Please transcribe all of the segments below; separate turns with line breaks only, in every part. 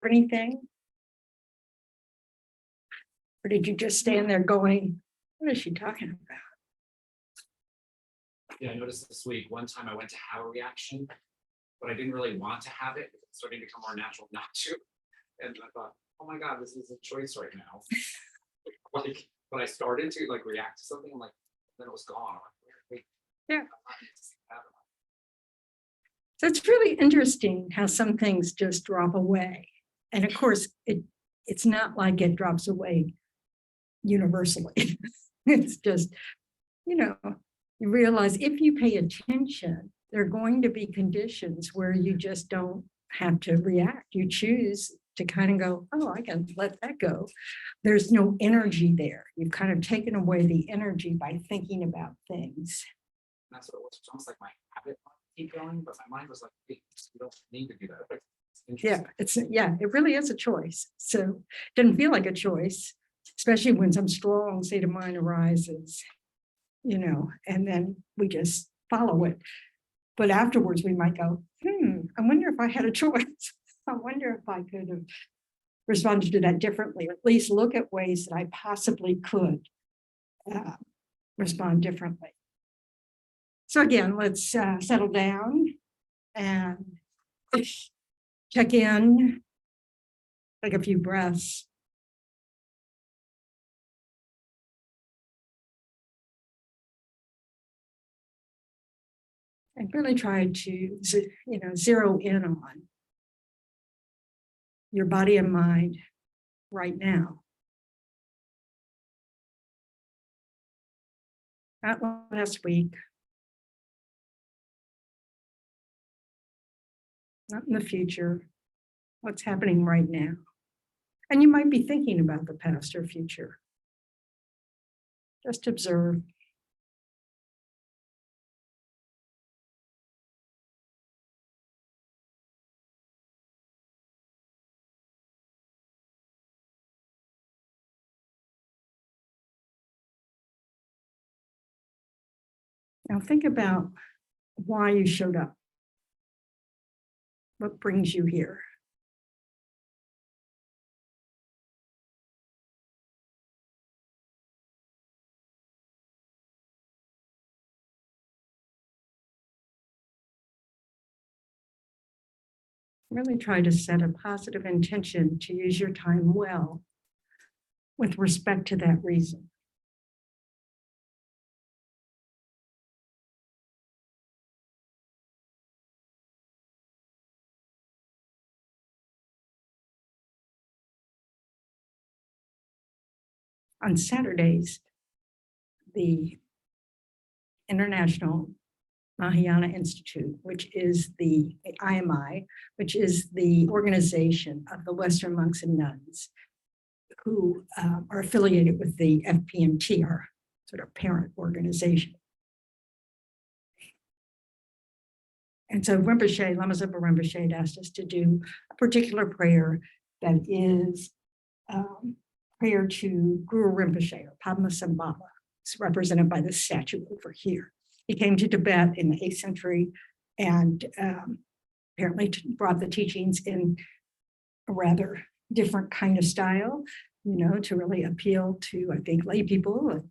anything? Or did you just stand there going, what is she talking about?
Yeah, I noticed this week, one time I went to have a reaction, but I didn't really want to have it. It's starting to become more natural not to. And I thought, oh my God, this is a choice right now. Like, when I started to like react to something, I'm like, then it was gone. I'm like, wait,
Yeah. So it's really interesting how some things just drop away. And of course, it's not like it drops away universally. It's just, you realize if you pay attention, there are going to be conditions where you just don't have to react. You choose to kind of go, oh, I can let that go. There's no energy there. You've kind of taken away the energy by thinking about things.
That's what it was. It's almost like my habit keep going, but my mind was like, hey, you don't need to do that.
It really is a choice. So it doesn't feel like a choice, especially when some strong state of mind arises, and then we just follow it. But afterwards we might go, I wonder if I had a choice. I wonder if I could have responded to that differently, or at least look at ways that I possibly could respond differently. So again, let's settle down and check in, take a few breaths. And really try to, zero in on your body and mind right now. Not last week. Not in the future. What's happening right now? And you might be thinking about the past or future. Just observe. Now think about why you showed up. What brings you here? Really try to set a positive intention to use your time well with respect to that reason. On Saturdays, the International Mahayana Institute, which is the IMI, which is the organization of the Western monks and nuns who are affiliated with the FPMT, our sort of parent organization. And so Rinpoche, Lama Zopa Rinpoche had asked us to do a particular prayer that is prayer to Guru Rinpoche, or Padmasambhava. It's represented by this statue over here. He came to Tibet in the 8th century and apparently brought the teachings in a rather different kind of style, to really appeal to, I think, lay people.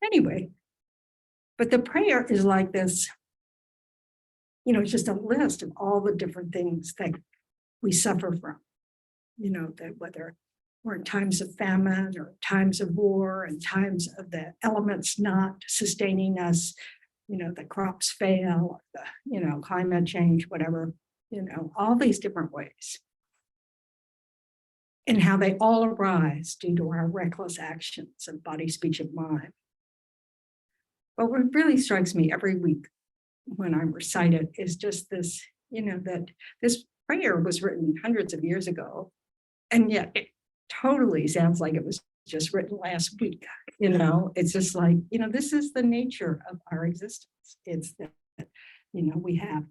Anyway, but the prayer is like this, it's just a list of all the different things that we suffer from, that whether we're in times of famine or times of war and times of the elements not sustaining us, the crops fail, the, climate change, whatever, all these different ways. And how they all arise due to our reckless actions of body, speech, and mind. But what really strikes me every week when I recite it is just this, that this prayer was written hundreds of years ago, and yet it totally sounds like it was just written last week. It's just like, this is the nature of our existence. It's that, we have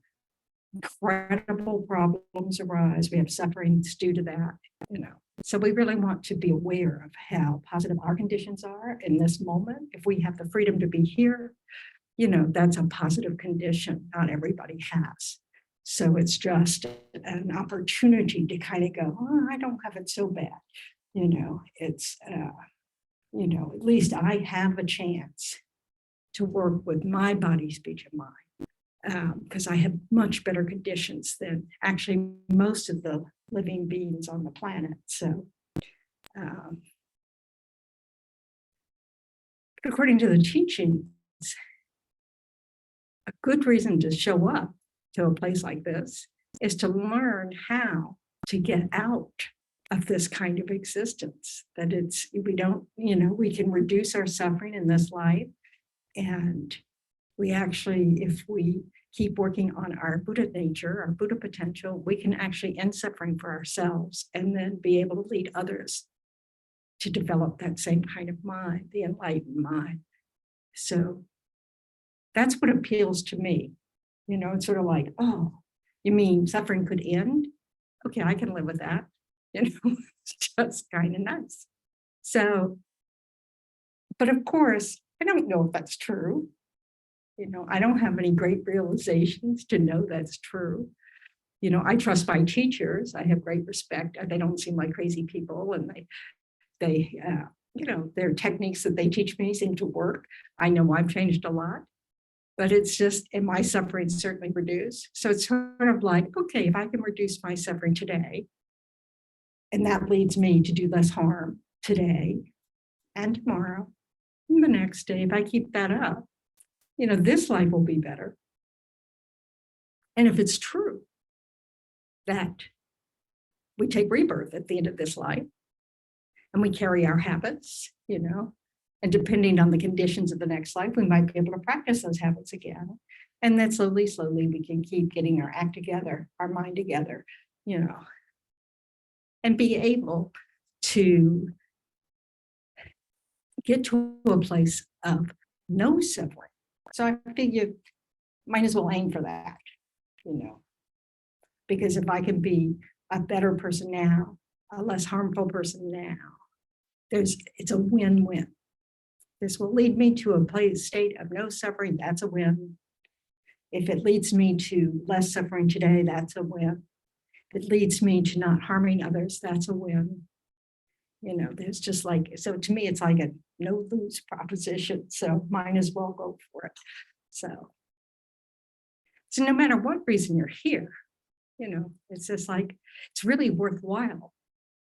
incredible problems arise. We have sufferings due to that, So we really want to be aware of how positive our conditions are in this moment. If we have the freedom to be here, that's a positive condition not everybody has. So it's just an opportunity to kind of go, oh, I don't have it so bad. It's, at least I have a chance to work with my body, speech, and mind, because I have much better conditions than actually most of the living beings on the planet. So, according to the teachings, a good reason to show up to a place like this is to learn how to get out of this kind of existence, that we can reduce our suffering in this life. And we actually, if we keep working on our Buddha nature, our Buddha potential, we can actually end suffering for ourselves and then be able to lead others to develop that same kind of mind, the enlightened mind. So that's what appeals to me. It's sort of like, oh, you mean suffering could end? Okay, I can live with that. It's just kind of nice. So, but of course, I don't know if that's true. I don't have any great realizations to know that's true. I trust my teachers. I have great respect. They don't seem like crazy people, and their techniques that they teach me seem to work. I know I've changed a lot, but it's just, and my suffering certainly reduced. So it's sort of like, okay, if I can reduce my suffering today, and that leads me to do less harm today and tomorrow and the next day, if I keep that up, this life will be better. And if it's true that we take rebirth at the end of this life and we carry our habits, and depending on the conditions of the next life, we might be able to practice those habits again. And then slowly, we can keep getting our act together, our mind together, and be able to get to a place of no suffering. So I figure might as well aim for that, because if I can be a better person now, a less harmful person now, it's a win-win. This will lead me to a state of no suffering. That's a win. If it leads me to less suffering today, that's a win. If it leads me to not harming others, that's a win. There's just like, so to me, it's like a no-lose proposition. So might as well go for it. So no matter what reason you're here, it's just like, it's really worthwhile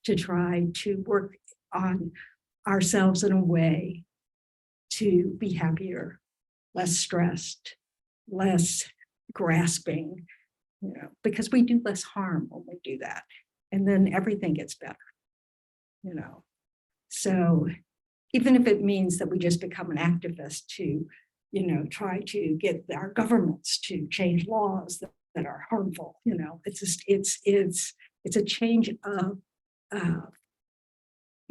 to try to work on ourselves in a way to be happier, less stressed, less grasping, because we do less harm when we do that. And then everything gets better, So even if it means that we just become an activist to, try to get our governments to change laws that are harmful, it's just, it's a change of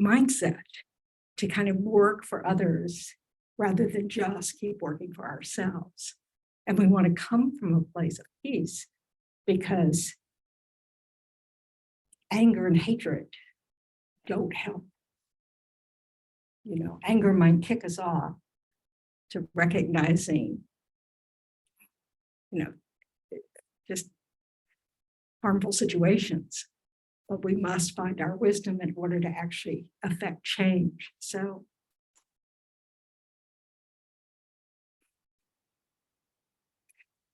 mindset to kind of work for others rather than just keep working for ourselves. And we want to come from a place of peace, because anger and hatred don't help. Anger might kick us off to recognizing, just harmful situations, but we must find our wisdom in order to actually affect change. So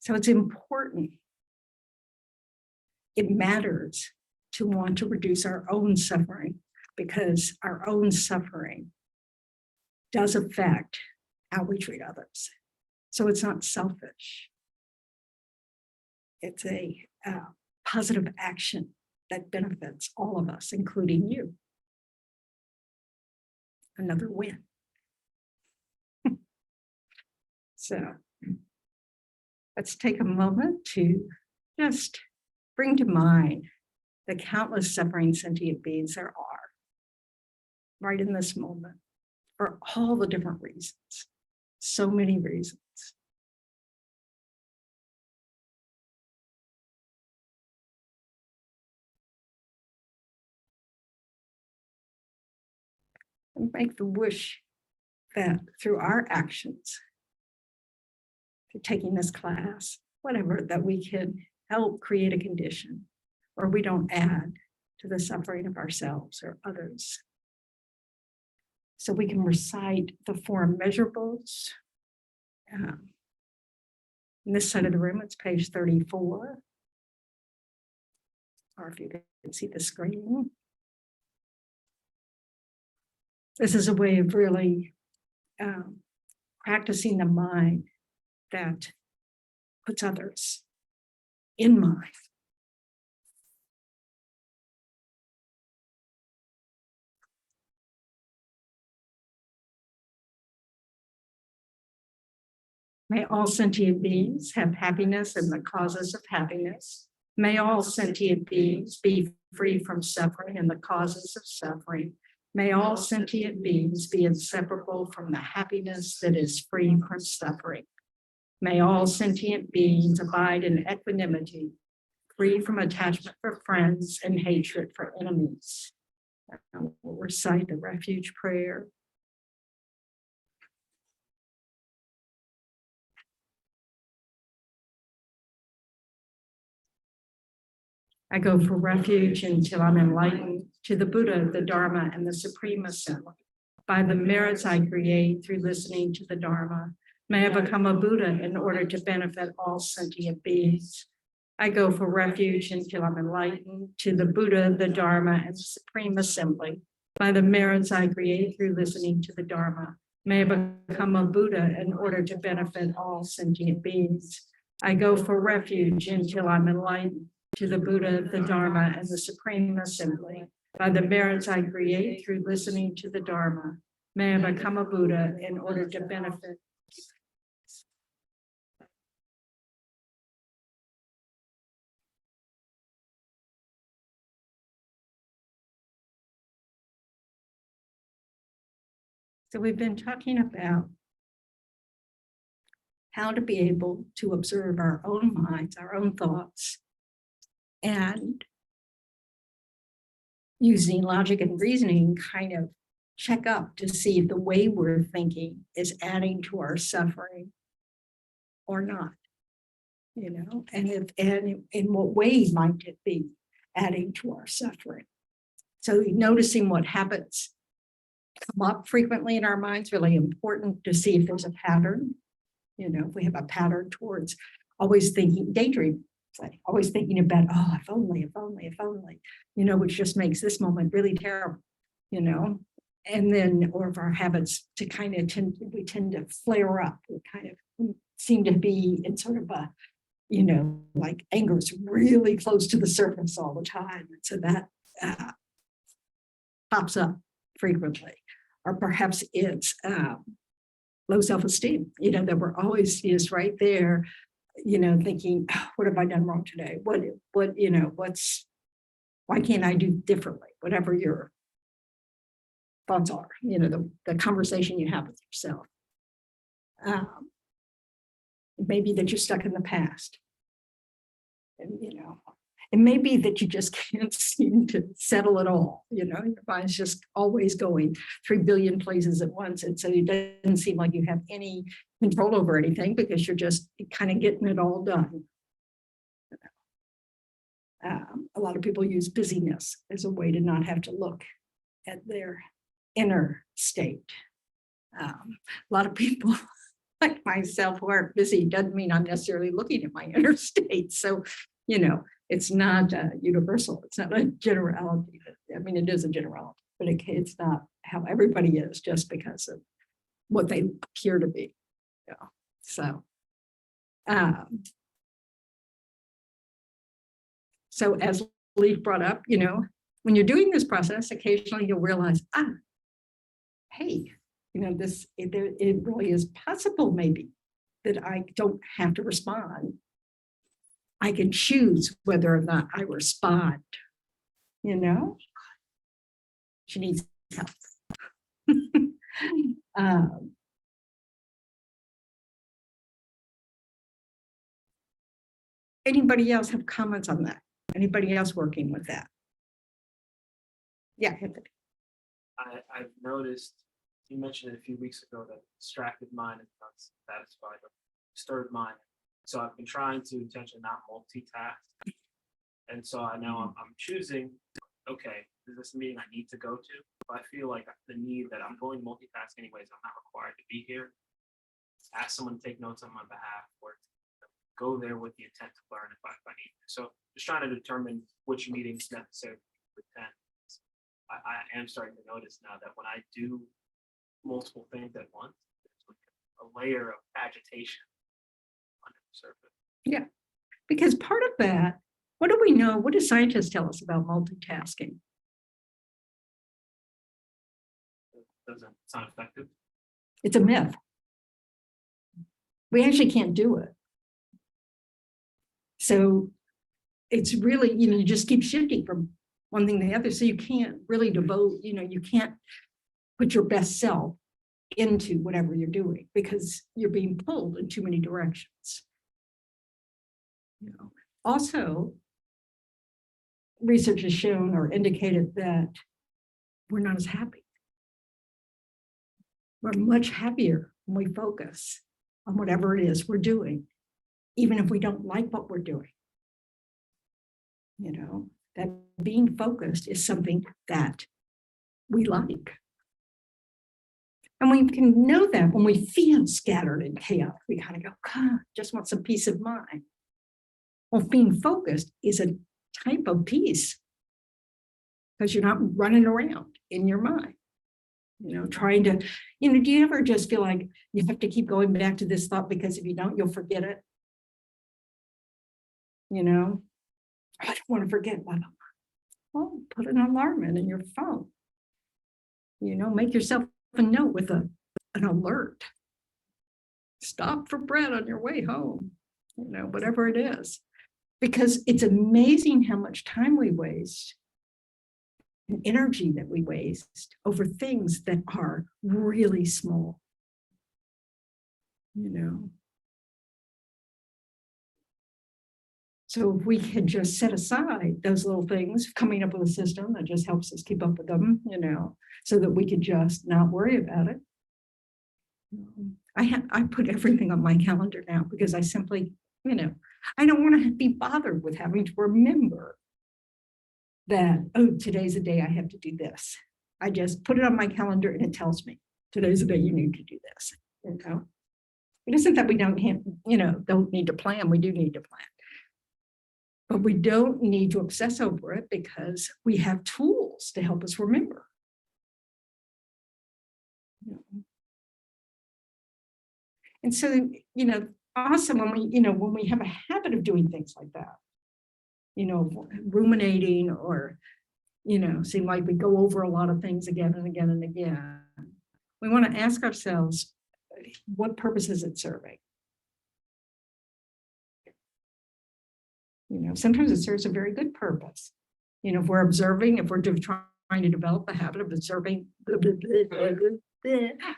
it's important. It matters to want to reduce our own suffering, because our own suffering does affect how we treat others. So it's not selfish. It's a positive action that benefits all of us, including you. Another win. So let's take a moment to just bring to mind the countless suffering sentient beings there are right in this moment, for all the different reasons, so many reasons. And make the wish that through our actions, through taking this class, whatever, that we can help create a condition where we don't add to the suffering of ourselves or others. So we can recite the four measurables. In this side of the room, it's page 34. Or if you can see the screen. This is a way of really practicing the mind that puts others in mind. May all sentient beings have happiness and the causes of happiness. May all sentient beings be free from suffering and the causes of suffering. May all sentient beings be inseparable from the happiness that is free from suffering. May all sentient beings abide in equanimity, free from attachment for friends and hatred for enemies. We'll recite the refuge prayer. I go for refuge until I'm enlightened to the Buddha, the Dharma, and the Supreme Assembly. By the merits I create through listening to the Dharma, may I become a Buddha in order to benefit all sentient beings. I go for refuge until I'm enlightened to the Buddha, the Dharma, and the Supreme Assembly. By the merits I create through listening to the Dharma, may I become a Buddha in order to benefit all sentient beings. I go for refuge until I'm enlightened to the Buddha, the Dharma, and the Supreme Assembly. By the merits I create through listening to the Dharma, may I become a Buddha in order to benefit. So we've been talking about how to be able to observe our own minds, our own thoughts, and using logic and reasoning kind of check up to see if the way we're thinking is adding to our suffering or not, and in what way might it be adding to our suffering. So noticing what habits come up frequently in our minds, really important to see if there's a pattern. If we have a pattern towards always thinking, daydreaming, like always thinking about, oh, if only, which just makes this moment really terrible, and then, or if our habits to kind of tend to flare up, we kind of seem to be in sort of a, like anger is really close to the surface all the time. And so that pops up frequently. Or perhaps it's low self-esteem, that we're always just right there, thinking, oh, what have I done wrong today? Why can't I do differently? Whatever your thoughts are, the conversation you have with yourself. Maybe that you're stuck in the past. And, it may be that you just can't seem to settle at all. Your mind's just always going 3 billion places at once. And so it doesn't seem like you have any control over anything because you're just kind of getting it all done. A lot of people use busyness as a way to not have to look at their inner state. A lot of people like myself who aren't busy doesn't mean I'm necessarily looking at my inner state. So, it's not universal. It's not a generality. I mean, it is a generality, but it's not how everybody is just because of what they appear to be. So as Leaf brought up, when you're doing this process, occasionally you'll realize, hey, it really is possible maybe that I don't have to respond. I can choose whether or not I respond. She needs help. Anybody else have comments on that? Anybody else working with that? Yeah, Anthony.
I've noticed, you mentioned it a few weeks ago, that distracted mind is not satisfied, or disturbed mind So I've been trying to intentionally not multitask. And so I know I'm choosing, okay, is this a meeting I need to go to? If I feel like the need that I'm going to multitask anyways, I'm not required to be here. Ask someone to take notes on my behalf or go there with the intent to learn if I need to. So just trying to determine which meetings necessary to attend. I am starting to notice now that when I do multiple things at once, there's like a layer of agitation under the surface.
Because part of that, what do we know? What do scientists tell us about multitasking?
It's not effective.
It's a myth. We actually can't do it. So it's really, you just keep shifting from one thing to the other. So you can't really devote, you can't put your best self into whatever you're doing because you're being pulled in too many directions. Also, research has shown or indicated that we're not as happy. We're much happier when we focus on whatever it is we're doing, even if we don't like what we're doing. That being focused is something that we like. And we can know that when we feel scattered and chaotic, we kind of go, God, just want some peace of mind. Well, being focused is a type of peace because you're not running around in your mind, trying to, do you ever just feel like you have to keep going back to this thought because if you don't, you'll forget it? I don't want to forget. Well, put an alarm in your phone. Make yourself a note with an alert. Stop for bread on your way home, whatever it is. Because it's amazing how much time we waste and energy that we waste over things that are really small. So if we could just set aside those little things, coming up with a system that just helps us keep up with them, so that we could just not worry about it. I put everything on my calendar now because I simply, I don't want to be bothered with having to remember that, oh, today's the day I have to do this. I just put it on my calendar and it tells me today's the day you need to do this. It isn't that we don't need to plan. We do need to plan. But we don't need to obsess over it because we have tools to help us remember. And so, awesome when we have a habit of doing things like that, ruminating or, seem like we go over a lot of things again and again and again. We want to ask ourselves, what purpose is it serving? Sometimes it serves a very good purpose. If we're observing, if we're trying to develop the habit of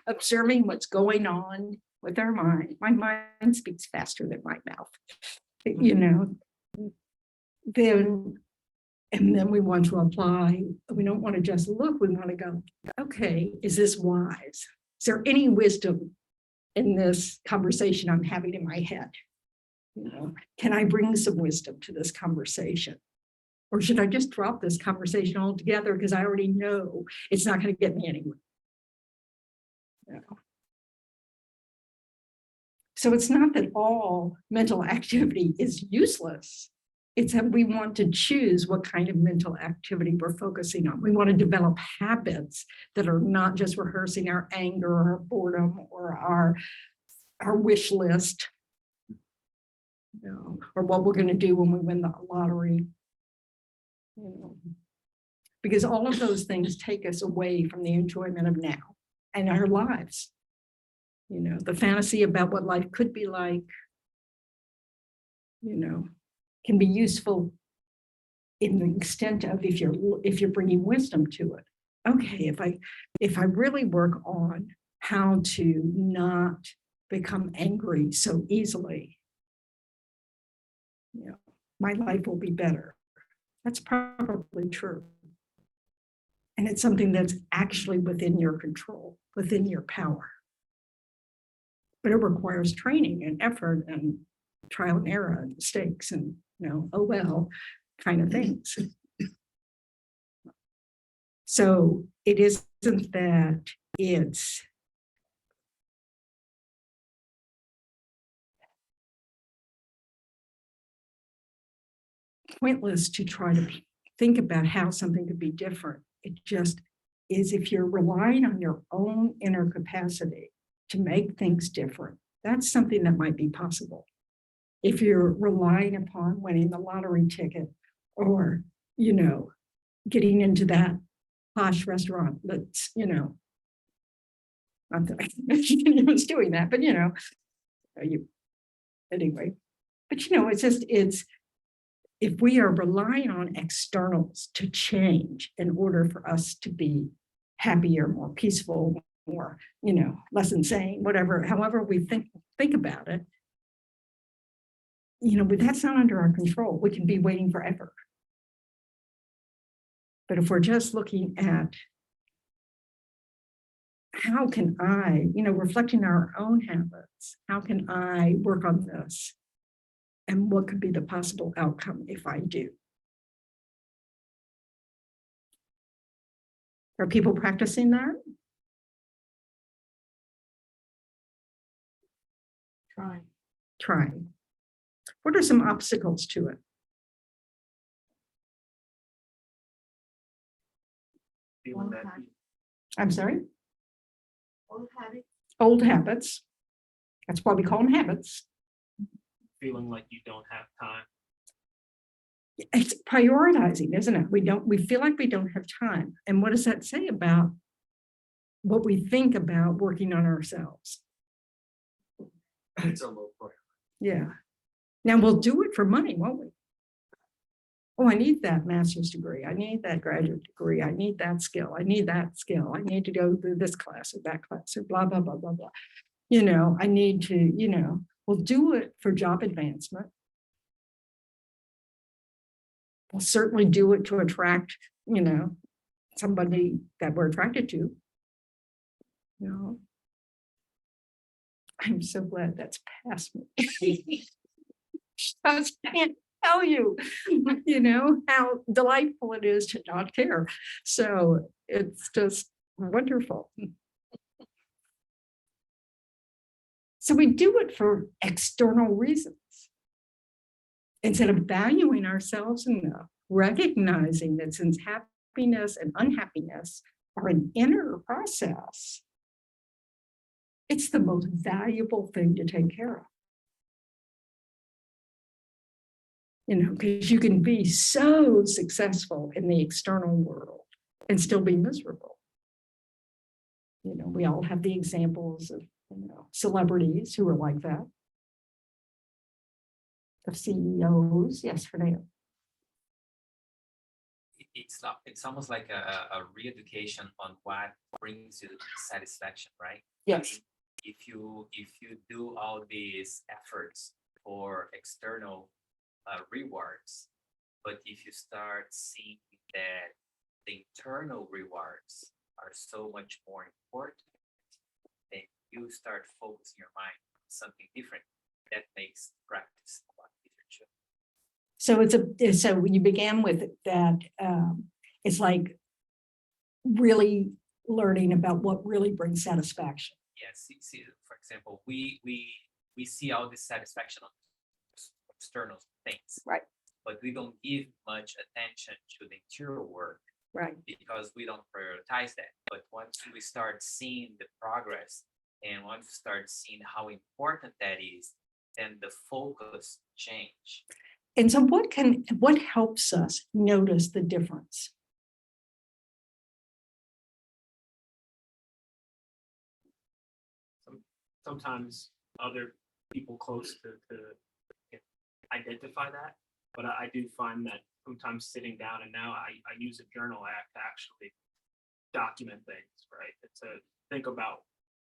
observing what's going on with our mind. My mind speaks faster than my mouth, then we want to apply. We don't want to just look, we want to go, okay, is this wise? Is there any wisdom in this conversation I'm having in my head? Can I bring some wisdom to this conversation? Or should I just drop this conversation altogether because I already know it's not going to get me anywhere? So it's not that all mental activity is useless. It's that we want to choose what kind of mental activity we're focusing on. We want to develop habits that are not just rehearsing our anger or our boredom or our wish list, or what we're going to do when we win the lottery. Because all of those things take us away from the enjoyment of now and our lives. The fantasy about what life could be like, can be useful in the extent of if you're bringing wisdom to it. Okay, if I really work on how to not become angry so easily, my life will be better. That's probably true. And it's something that's actually within your control, within your power. But it requires training and effort and trial and error and mistakes and, oh, well, kind of things. So it isn't that it's pointless to try to think about how something could be different. It just is, if you're relying on your own inner capacity to make things different, that's something that might be possible. If you're relying upon winning the lottery ticket or, getting into that posh restaurant that's, not that I was doing that, but anyway. But it's if we are relying on externals to change in order for us to be happier, more peaceful, more, less insane, whatever, however we think about it, but that's not under our control. We can be waiting forever. But if we're just looking at how can I, reflecting our own habits, how can I work on this? And what could be the possible outcome if I do? Are people practicing that? Trying. What are some obstacles to it?
Feeling that
I'm sorry?
Old habits.
Old habits. That's why we call them habits.
feeling like you don't have time.
It's prioritizing, isn't it? We feel like we don't have time. And what does that say about what we think about working on ourselves?
It's a low priority.
Yeah. Now we'll do it for money, won't we? Oh, I need that master's degree. I need that graduate degree. I need that skill. I need that skill. I need to go through this class or that class or blah, blah, blah, blah, blah. I need to, we'll do it for job advancement. We'll certainly do it to attract, somebody that we're attracted to. I'm so glad that's past me. I can't tell you, how delightful it is to not care. So it's just wonderful. So we do it for external reasons. Instead of valuing ourselves enough, recognizing that since happiness and unhappiness are an inner process, it's the most valuable thing to take care of. Because you can be so successful in the external world and still be miserable. We all have the examples of, celebrities who are like that. Of CEOs, yes, Fernando.
It's almost like a re-education on what brings you satisfaction, right?
Yes.
If you do all these efforts for external rewards, but if you start seeing that the internal rewards are so much more important, then you start focusing your mind on something different. That makes practice a lot easier too.
So you began with that. It's like really learning about what really brings satisfaction.
Yes. See, for example, we see all this satisfaction on external things,
Right.
but we don't give much attention to the interior work,
Right.
because we don't prioritize that. But once we start seeing the progress and once we start seeing how important that is, then the focus change.
And so what helps us notice the difference?
Sometimes other people close to identify that, but I do find that sometimes sitting down, and now I use a journal app to actually document things, right? To think about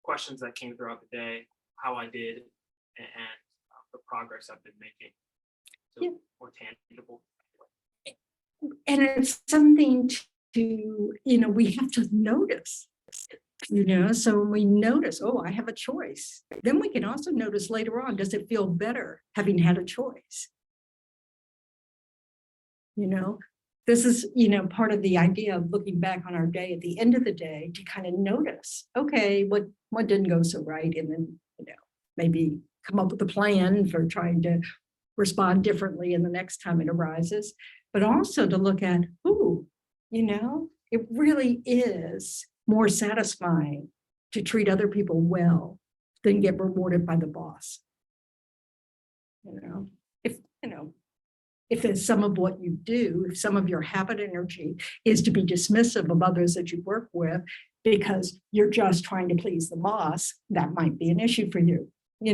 questions that came throughout the day, how I did, and the progress I've been making. So
Yeah.
more tangible.
And it's something to, we have to notice. So when we notice, oh, I have a choice, then we can also notice later on, does it feel better having had a choice? This is, part of the idea of looking back on our day at the end of the day to kind of notice, okay, what didn't go so right? And then, maybe come up with a plan for trying to respond differently in the next time it arises, but also to look at, it really is more satisfying to treat other people well than get rewarded by the boss. If it's some of what you do, if some of your habit energy is to be dismissive of others that you work with because you're just trying to please the boss, that might be an issue for you.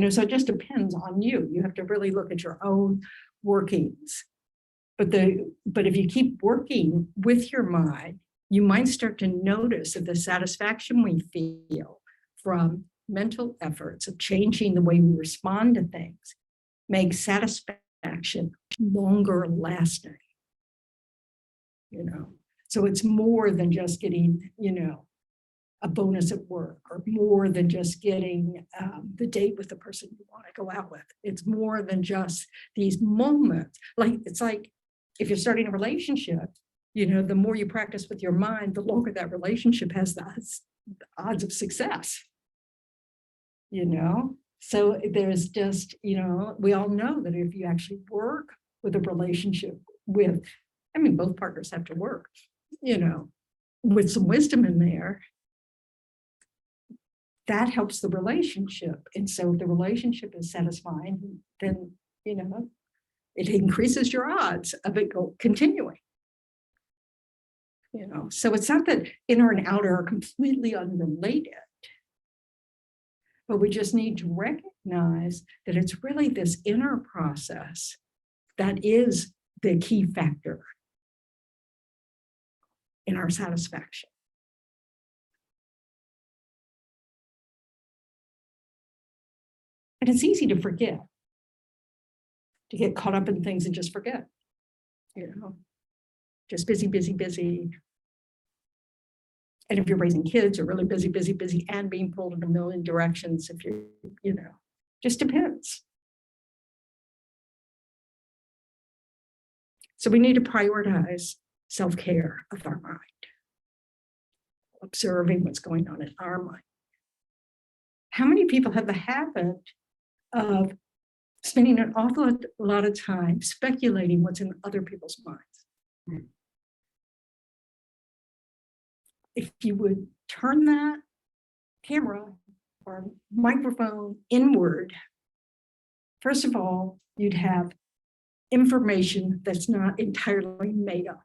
So it just depends on you. You have to really look at your own workings. But if you keep working with your mind, you might start to notice that the satisfaction we feel from mental efforts of changing the way we respond to things makes satisfaction longer lasting. So it's more than just getting, a bonus at work, or more than just getting the date with the person you want to go out with. It's more than just these moments. It's like if you're starting a relationship, the more you practice with your mind, the longer that relationship has the odds of success. So there's just, we all know that if you actually work with a relationship both partners have to work, with some wisdom in there, that helps the relationship. And so if the relationship is satisfying, then, it increases your odds of it continuing. So it's not that inner and outer are completely unrelated, but we just need to recognize that it's really this inner process that is the key factor in our satisfaction. And it's easy to forget, to get caught up in things and just forget, just busy, busy, busy. And if you're raising kids, you're really busy, busy, busy, and being pulled in a million directions. If you, just depends. So we need to prioritize self-care of our mind, observing what's going on in our mind. How many people have the habit of spending an awful lot of time speculating what's in other people's minds? If you would turn that camera or microphone inward, first of all, you'd have information that's not entirely made up,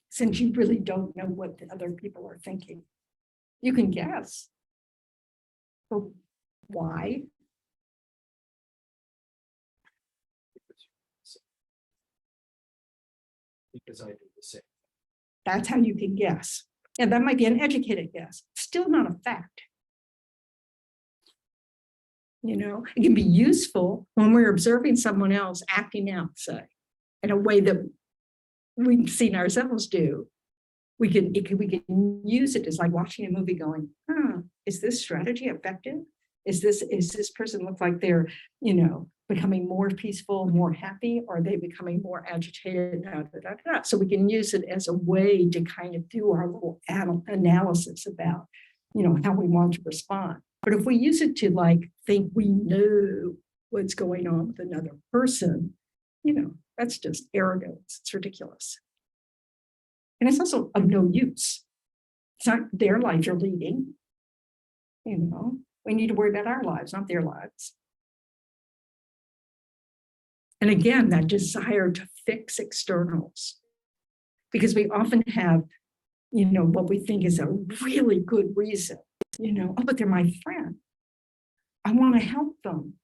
since you really don't know what the other people are thinking. You can guess. But why?
Because I do the same.
That's how you can guess. And that might be an educated guess. Still not a fact. It can be useful when we're observing someone else acting out, say, in a way that we've seen ourselves do. We can use it as like watching a movie going, is this strategy effective? Is this person look like they're, becoming more peaceful, more happy, or are they becoming more agitated? So we can use it as a way to kind of do our little analysis about, how we want to respond. But if we use it to think we know what's going on with another person, that's just arrogance. It's ridiculous. And it's also of no use. It's not their life you're leading. We need to worry about our lives, not their lives. And again, that desire to fix externals, because we often have, what we think is a really good reason, but they're my friend. I want to help them,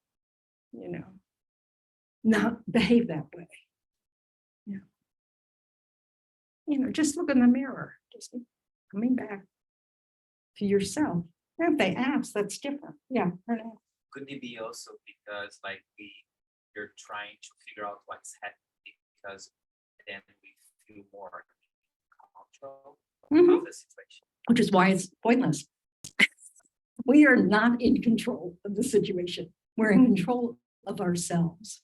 not behave that way. Just look in the mirror, just coming back to yourself. And if they ask, that's different. Yeah.
Could it be also because you're trying to figure out what's happening, because then we feel more calm control
Mhm.
of the situation.
Which is why it's pointless. We are not in control of the situation. We're in control of ourselves.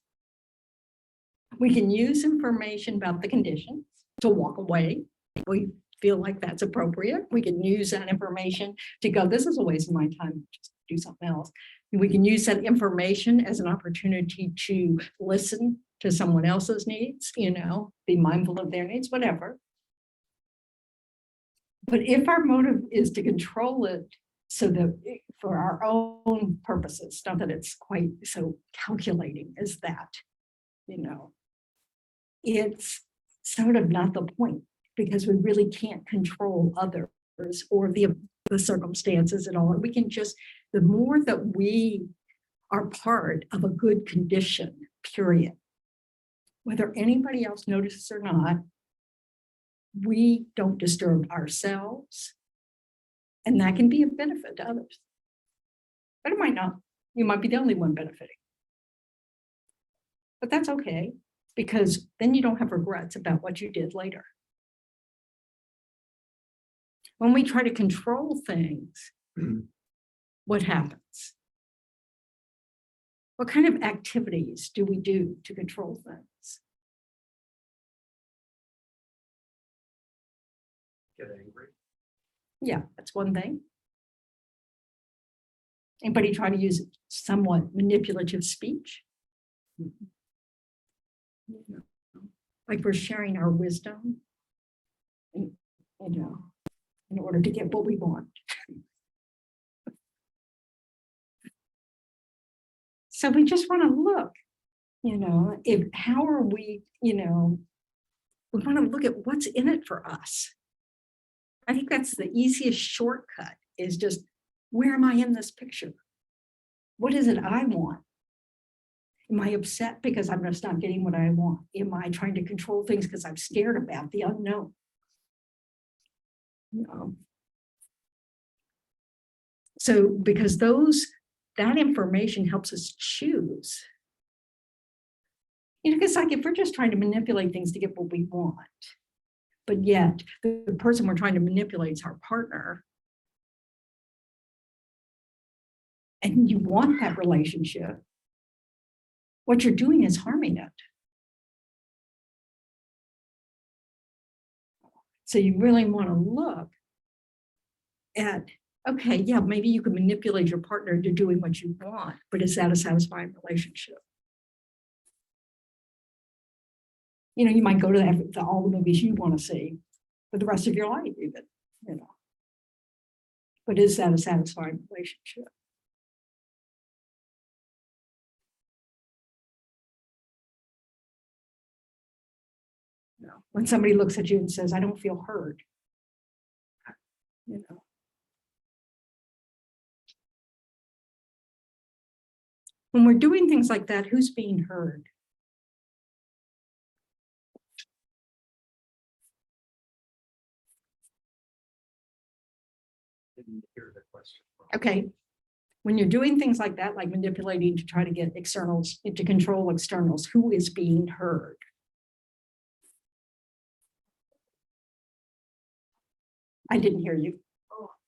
We can use information about the conditions to walk away. We feel like that's appropriate. We can use that information to go, this is a waste of my time, just do something else. We can use that information as an opportunity to listen to someone else's needs, be mindful of their needs, whatever. But if our motive is to control it so that for our own purposes, not that it's quite so calculating as that, it's sort of not the point, because we really can't control others or the circumstances at all. We can just, the more that we are part of a good condition, period, whether anybody else notices or not, we don't disturb ourselves. And that can be a benefit to others. But it might not. You might be the only one benefiting. But that's okay, because then you don't have regrets about what you did later. When we try to control things, what happens? What kind of activities do we do to control things?
Get angry.
Yeah, that's one thing. Anybody try to use somewhat manipulative speech? Like we're sharing our wisdom, in order to get what we want. So we just want to look, how are we, we want to look at what's in it for us. I think that's the easiest shortcut, is just, where am I in this picture? What is it I want? Am I upset because I'm just not getting what I want? Am I trying to control things because I'm scared about the unknown? So because that information helps us choose. Because like if we're just trying to manipulate things to get what we want, but yet the person we're trying to manipulate is our partner, and you want that relationship, what you're doing is harming it. So you really want to look at, okay, yeah, maybe you can manipulate your partner into doing what you want, but is that a satisfying relationship? You might go to all the movies you want to see for the rest of your life, even, but is that a satisfying relationship? When somebody looks at you and says, I don't feel heard, When we're doing things like that, who's being heard?
Didn't hear the question.
Okay. When you're doing things like that, like manipulating to try to get externals, to control externals, who is being heard? I didn't hear you.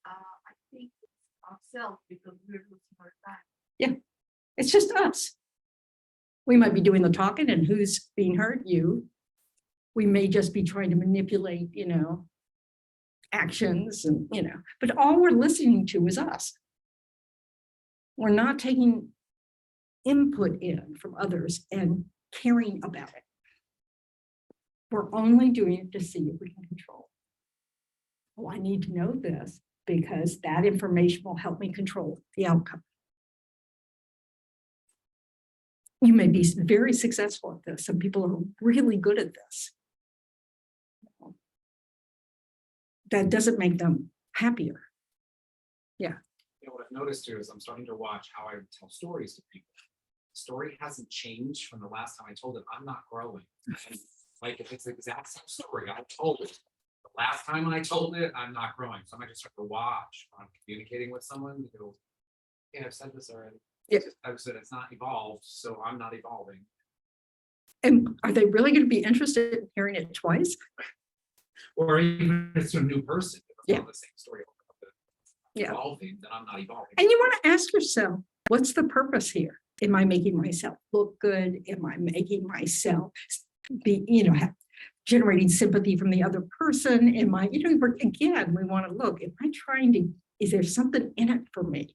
I think it's ourselves, because we're losing our time.
Yeah, it's just us. We might be doing the talking, and who's being heard? You. We may just be trying to manipulate, actions, and, but all we're listening to is us. We're not taking input in from others and caring about it. We're only doing it to see if we can control. Oh, I need to know this because that information will help me control the outcome. You may be very successful at this. Some people are really good at this. That doesn't make them happier. Yeah.
What I've noticed too is I'm starting to watch how I tell stories to people. The story hasn't changed from the last time I told it. I'm not growing. And like if it's the exact same story, I told it. The last time I told it, I'm not growing. So I might just start to watch when I'm communicating with someone. You go, yeah, I've said this already.
Yeah.
I've said it's not evolved, so I'm not evolving.
And are they really going to be interested in hearing it twice?
Or even if it's a new person, if it's
Yeah.
not the same story.
Yeah.
Evolving, then I'm not evolving.
And you want to ask yourself, what's the purpose here? Am I making myself look good? Am I making myself be, generating sympathy from the other person? Am I, again, we want to look, am I trying to, is there something in it for me?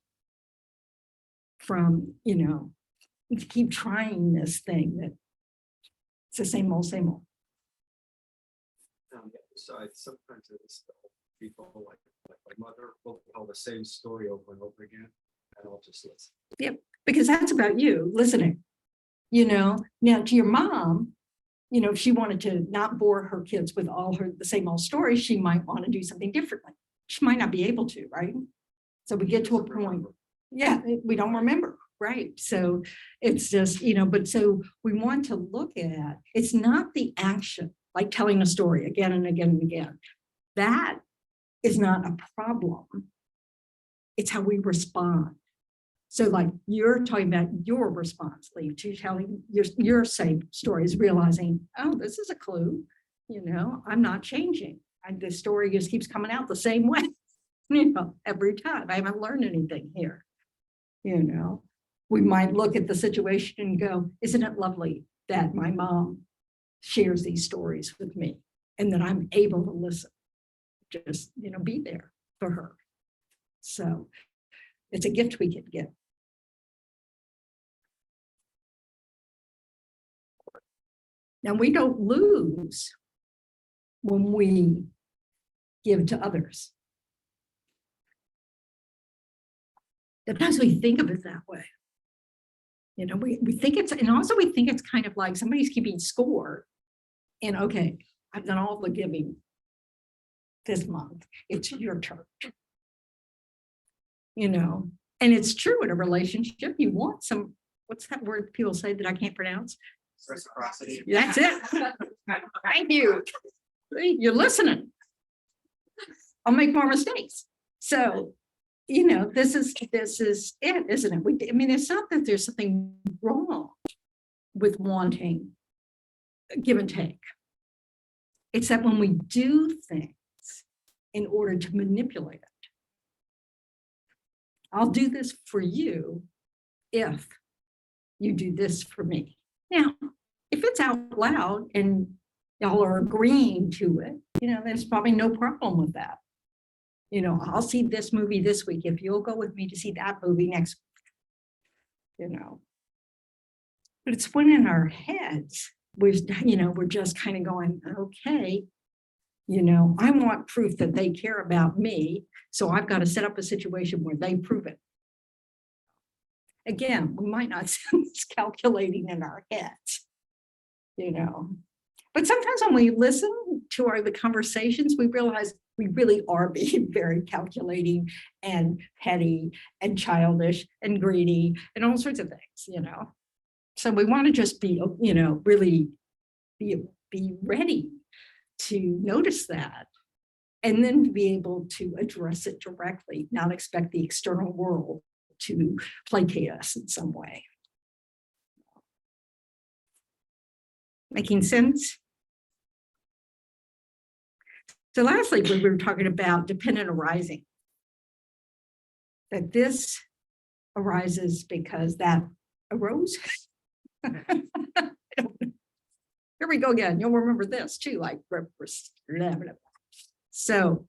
From, to keep trying this thing that it's the same old, same old.
On the other side, sometimes it's people like my mother will tell the same story over and over again, and I'll just listen.
Because that's about you listening. Now to your mom, if she wanted to not bore her kids with all the same old stories, she might want to do something differently. She might not be able to, right? So we get to a point, we don't remember, right? So it's just, but so we want to look at, it's not the action, like telling a story again and again and again. That is not a problem. It's how we respond. So like you're talking about your response, Lee, to telling your same stories, realizing, oh, this is a clue, I'm not changing. The story just keeps coming out the same way, every time. I haven't learned anything here. We might look at the situation and go, isn't it lovely that my mom shares these stories with me and that I'm able to listen, just, be there for her. So it's a gift we can give. Now, we don't lose when we give to others. Sometimes we think of it that way. We think it's, and also we think it's kind of like somebody's keeping score. And okay, I've done all the giving this month. It's your turn. And it's true in a relationship. You want some, what's that word people say that I can't pronounce?
Reciprocity.
That's it. Thank you. You're listening. I'll make more mistakes. So, this is it, isn't it? It's not that there's something wrong with wanting give and take. It's that when we do things in order to manipulate it, I'll do this for you if you do this for me. Now, if it's out loud and y'all are agreeing to it, there's probably no problem with that. I'll see this movie this week if you'll go with me to see that movie next week. But it's when in our heads, we're just kind of going, okay, I want proof that they care about me. So I've got to set up a situation where they prove it. Again, we might not sound calculating in our heads, but sometimes when we listen to the conversations, we realize we really are being very calculating and petty and childish and greedy and all sorts of things, So we want to just be, really be ready to notice that and then be able to address it directly, not expect the external world to placate us in some way. Making sense? So lastly, we were talking about dependent arising. That this arises because that arose. Here we go again. You'll remember this too, like so.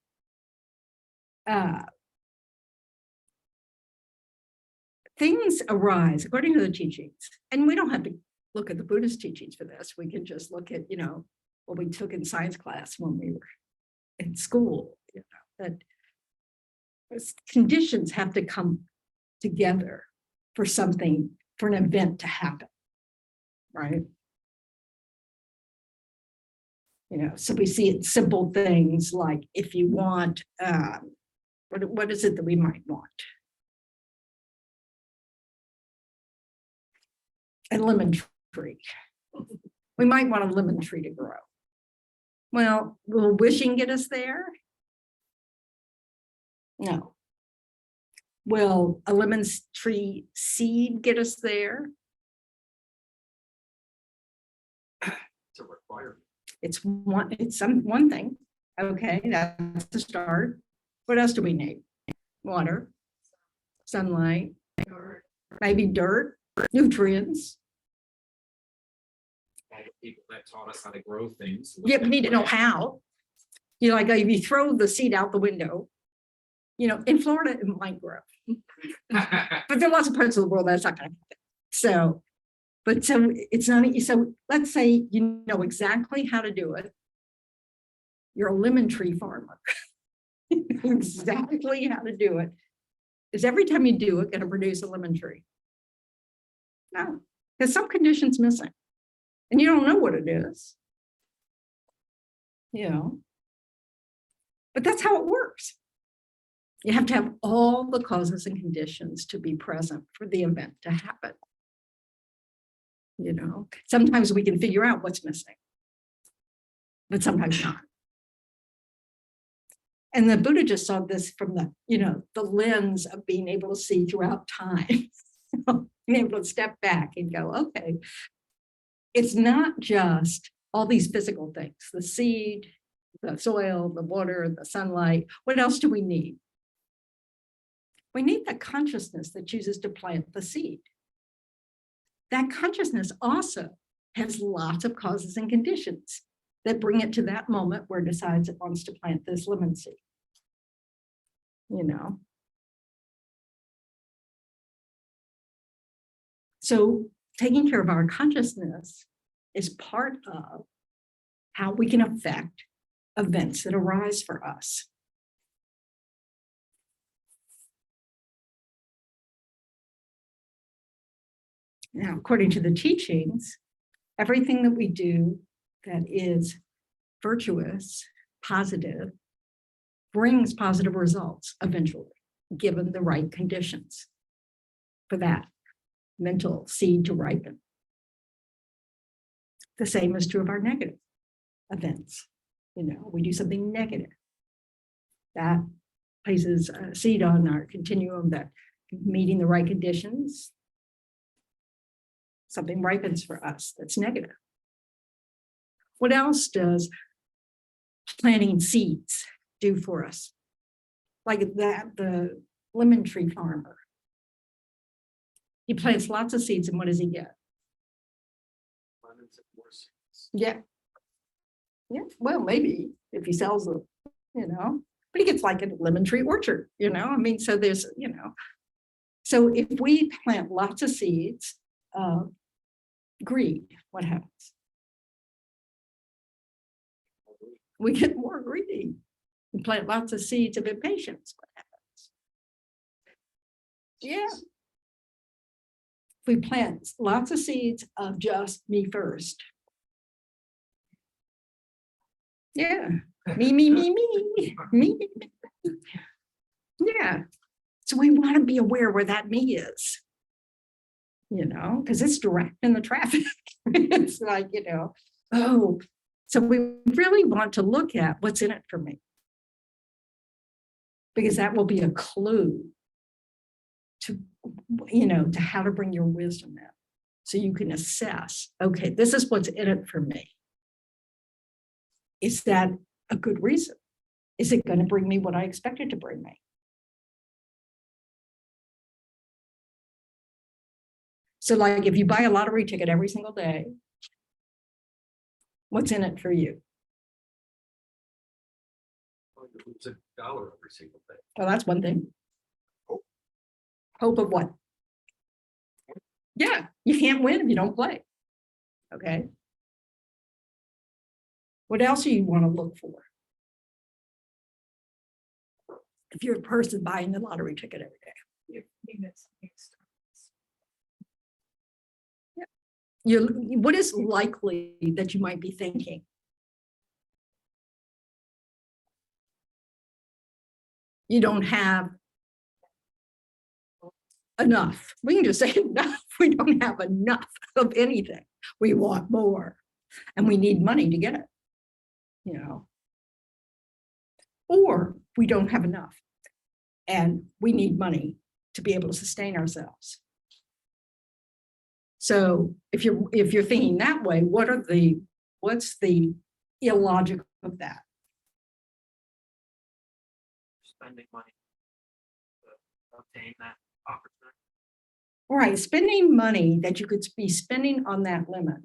Things arise according to the teachings, and we don't have to look at the Buddhist teachings for this. We can just look at, what we took in science class when we were in school, that conditions have to come together for an event to happen, right? So we see it simple things like if you want, what is it that we might want? A lemon tree. We might want a lemon tree to grow. Well, will wishing get us there? No. Will a lemon tree seed get us there?
It's a requirement.
It's one thing. Okay, that's the start. What else do we need? Water, sunlight, maybe dirt, nutrients.
All the people that taught us how to grow things.
Yeah, we need to know how. You know, like if you throw the seed out the window, you know, in Florida, it might grow. But there are lots of parts of the world that's not going to happen. So, but so it's not, so let's say you know exactly how to do it. You're a lemon tree farmer. Exactly how to do it. Is every time you do it going to produce a lemon tree? No, there's some conditions missing. And you don't know what it is. You know. But that's how it works. You have to have all the causes and conditions to be present for the event to happen. You know, sometimes we can figure out what's missing, but sometimes not. And the Buddha just saw this from the, you know, the lens of being able to see throughout time, being able to step back and go, okay, it's not just all these physical things, the seed, the soil, the water, the sunlight. What else do we need? We need that consciousness that chooses to plant the seed. That consciousness also has lots of causes and conditions that bring it to that moment where it decides it wants to plant this lemon seed. You know. So taking care of our consciousness is part of how we can affect events that arise for us. Now, according to the teachings, everything that we do that is virtuous, positive, brings positive results eventually, given the right conditions for that mental seed to ripen. The same is true of our negative events. You know, we do something negative. That places a seed on our continuum that meeting the right conditions, something ripens for us that's negative. What else does planting seeds do for us? Like that, the lemon tree farmer. He plants lots of seeds, and what does he get?
Lemons and more seeds.
Yeah. Yeah, well, maybe if he sells them, you know, but he gets like a lemon tree orchard, you know, I mean, so there's, you know, so if we plant lots of seeds of greed, what happens? We get more greedy. We plant lots of seeds of impatience, what happens? Yeah. If we plant lots of seeds of just me first. Yeah, me, me. Yeah, so we want to be aware where that me is, you know, because it's direct in the traffic. It's like, you know, oh, so we really want to look at what's in it for me, because that will be a clue to, you know, to how to bring your wisdom in, so you can assess, okay, this is what's in it for me. Is that a good reason? Is it going to bring me what I expected to bring me? So like if you buy a lottery ticket every single day, what's in it for you?
Oh, you lose $1 every single day.
Well, that's one thing. Hope of what? Yeah, you can't win if you don't play. Okay. What else do you want to look for? If you're a person buying the lottery ticket every day. Yeah. What is likely that you might be thinking? You don't have enough. We can just say enough. We don't have enough of anything. We want more, and we need money to get it. You know, or we don't have enough and we need money to be able to sustain ourselves. So if you're thinking that way, what's the illogic of that?
spending money to obtain that opportunity.
Right, spending money that you could be spending on that limit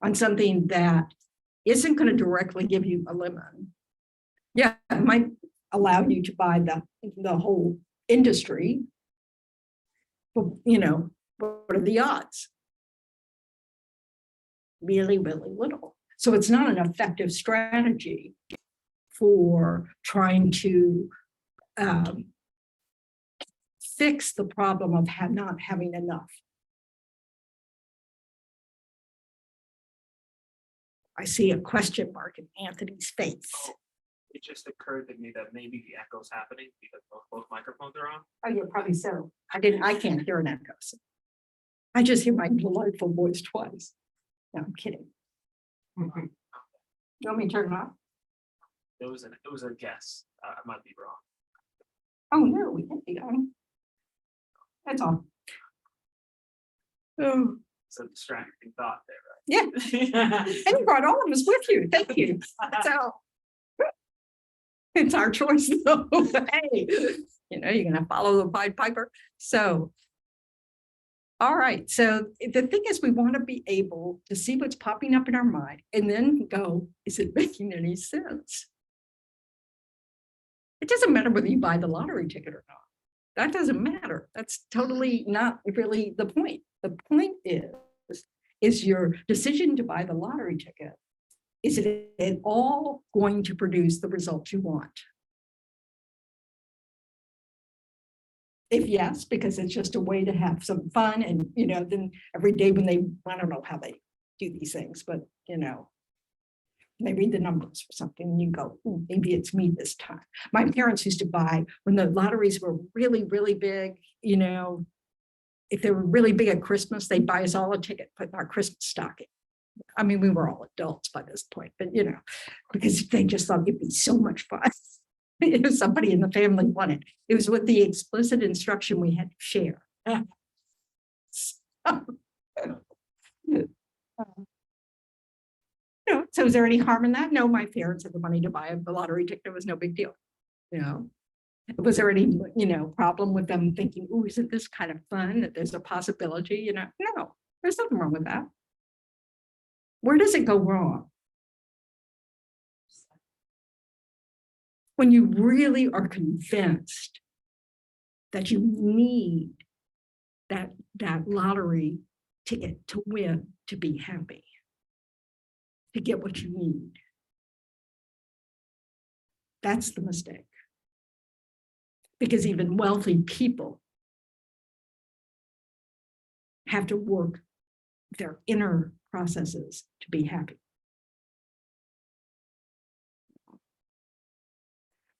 on something that isn't going to directly give you a limit. Yeah, it might allow you to buy the whole industry. But, what are the odds? Really, really little. So it's not an effective strategy for trying to fix the problem of not having enough. I see a question mark in Anthony's face.
It just occurred to me that maybe the echo's happening because both microphones are on.
Oh, yeah, probably so. I can't hear an echo. So I just hear my delightful voice twice. No, I'm kidding. You want me to turn it off?
It was a guess. I might be wrong.
Oh, no, we can't be on. That's all. Oh,
It's a distracting thought there, right?
yeah. And you brought all of us with you. Thank you. So it's our choice, though. Hey, you're going to follow the Pied Piper. So, all right. So the thing is, we want to be able to see what's popping up in our mind and then go, is it making any sense? It doesn't matter whether you buy the lottery ticket or not. That doesn't matter. That's totally not really the point. The point is your decision to buy the lottery ticket. Is it at all going to produce the results you want? If yes, because it's just a way to have some fun and, then every day when I don't know how they do these things, but, they read the numbers or something and you go, maybe it's me this time. My parents used to buy, when the lotteries were really, really big, if they were really big at Christmas, they'd buy us all a ticket, put in our Christmas stocking. I mean, we were all adults by this point, but, because they just thought it'd be so much fun. If somebody in the family wanted, it was with the explicit instruction we had to share. So is there any harm in that? No, my parents had the money to buy the lottery ticket. It was no big deal. Was there any, problem with them thinking, oh, isn't this kind of fun that there's a possibility, No, there's nothing wrong with that. Where does it go wrong? When you really are convinced that you need that lottery ticket to win, to be happy, to get what you need. That's the mistake. Because even wealthy people have to work their inner processes to be happy.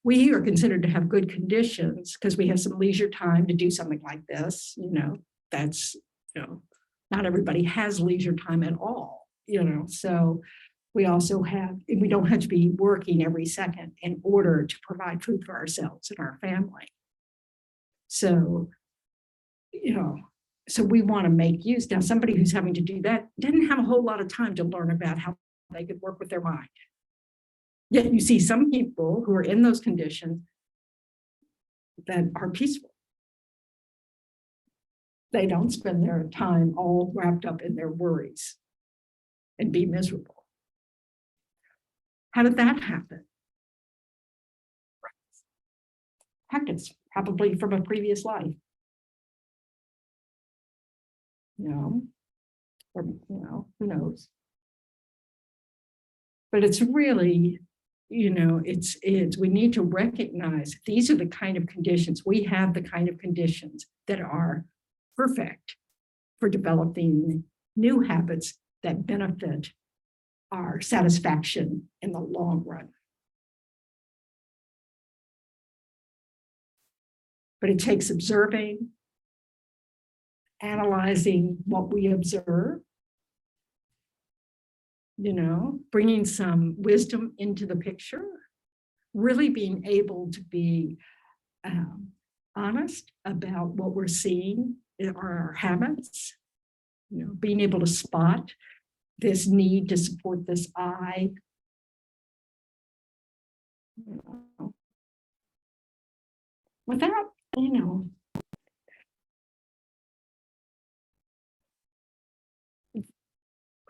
We are considered to have good conditions because we have some leisure time to do something like this. That's, not everybody has leisure time at all, so we also we don't have to be working every second in order to provide food for ourselves and our family. So, so we want to make use. Now, somebody who's having to do that didn't have a whole lot of time to learn about how they could work with their mind. Yet you see some people who are in those conditions that are peaceful. They don't spend their time all wrapped up in their worries and be miserable. How did that happen? Practice, probably from a previous life. Or, who knows? But it's really, we need to recognize these are the kind of conditions, we have the kind of conditions that are perfect for developing new habits that benefit our satisfaction in the long run. But it takes observing, analyzing what we observe, bringing some wisdom into the picture, really being able to be honest about what we're seeing in our habits, being able to spot this need to support this I. without,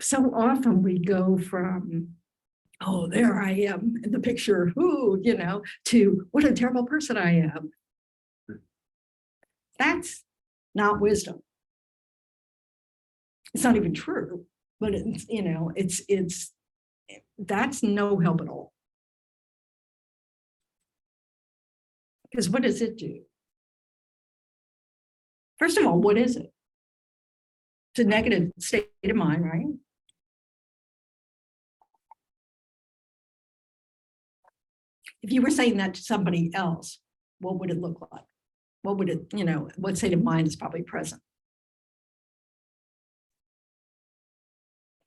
so often we go from, oh, there I am in the picture, who, to what a terrible person I am. That's not wisdom. It's not even true, but it's that's no help at all. Because what does it do? First of all, what is it? It's a negative state of mind, right? If you were saying that to somebody else, what would it look like? What would it, what state of mind is probably present?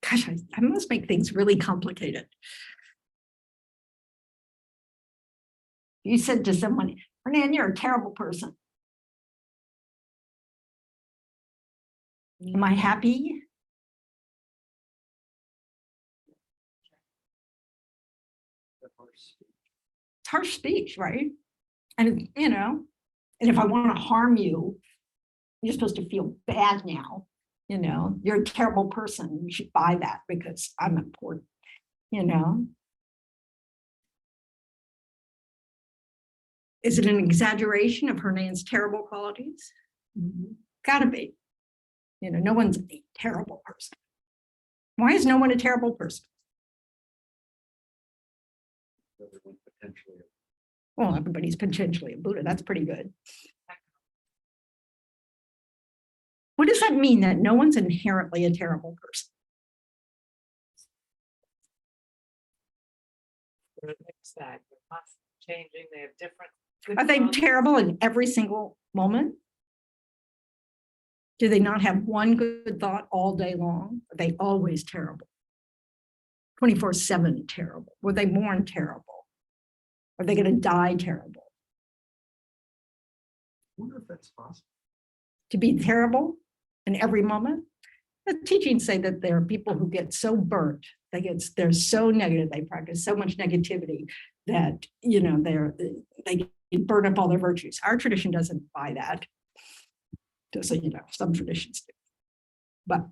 Gosh, I must make things really complicated. You said to someone, Hernan, you're a terrible person. Am I happy? It's harsh speech, right? And, and if I want to harm you, you're supposed to feel bad now. You're a terrible person. You should buy that because I'm important, Is it an exaggeration of Hernan's terrible qualities? Gotta be. No one's a terrible person. Why is no one a terrible person?
Everyone potentially.
Well, everybody's potentially a Buddha. That's pretty good. What does that mean, that no one's inherently a terrible person?
That they're constantly changing, they have different.
Are they terrible in every single moment? Do they not have one good thought all day long? Are they always terrible? 24/7 terrible? Were they born terrible? Are they going to die terrible?
I wonder if that's possible.
To be terrible in every moment? The teachings say that there are people who get so burnt, they're so negative, they practice so much negativity that they burn up all their virtues. Our tradition doesn't buy that. So, some traditions do. But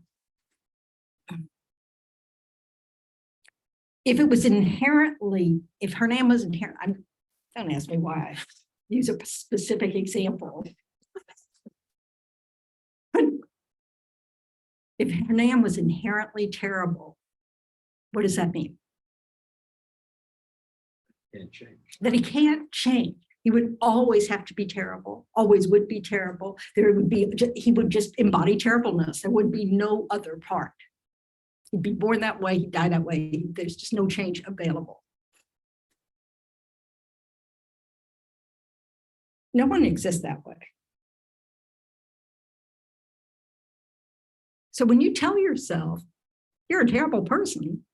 if Hernan was inherent, don't ask me why I use a specific example. But if Hernan was inherently terrible, what does that mean?
Can't change.
That he can't change. He would always have to be terrible, always would be terrible. He would just embody terribleness. There would be no other part. He'd be born that way, he'd die that way. There's just no change available. No one exists that way. So when you tell yourself you're a terrible person,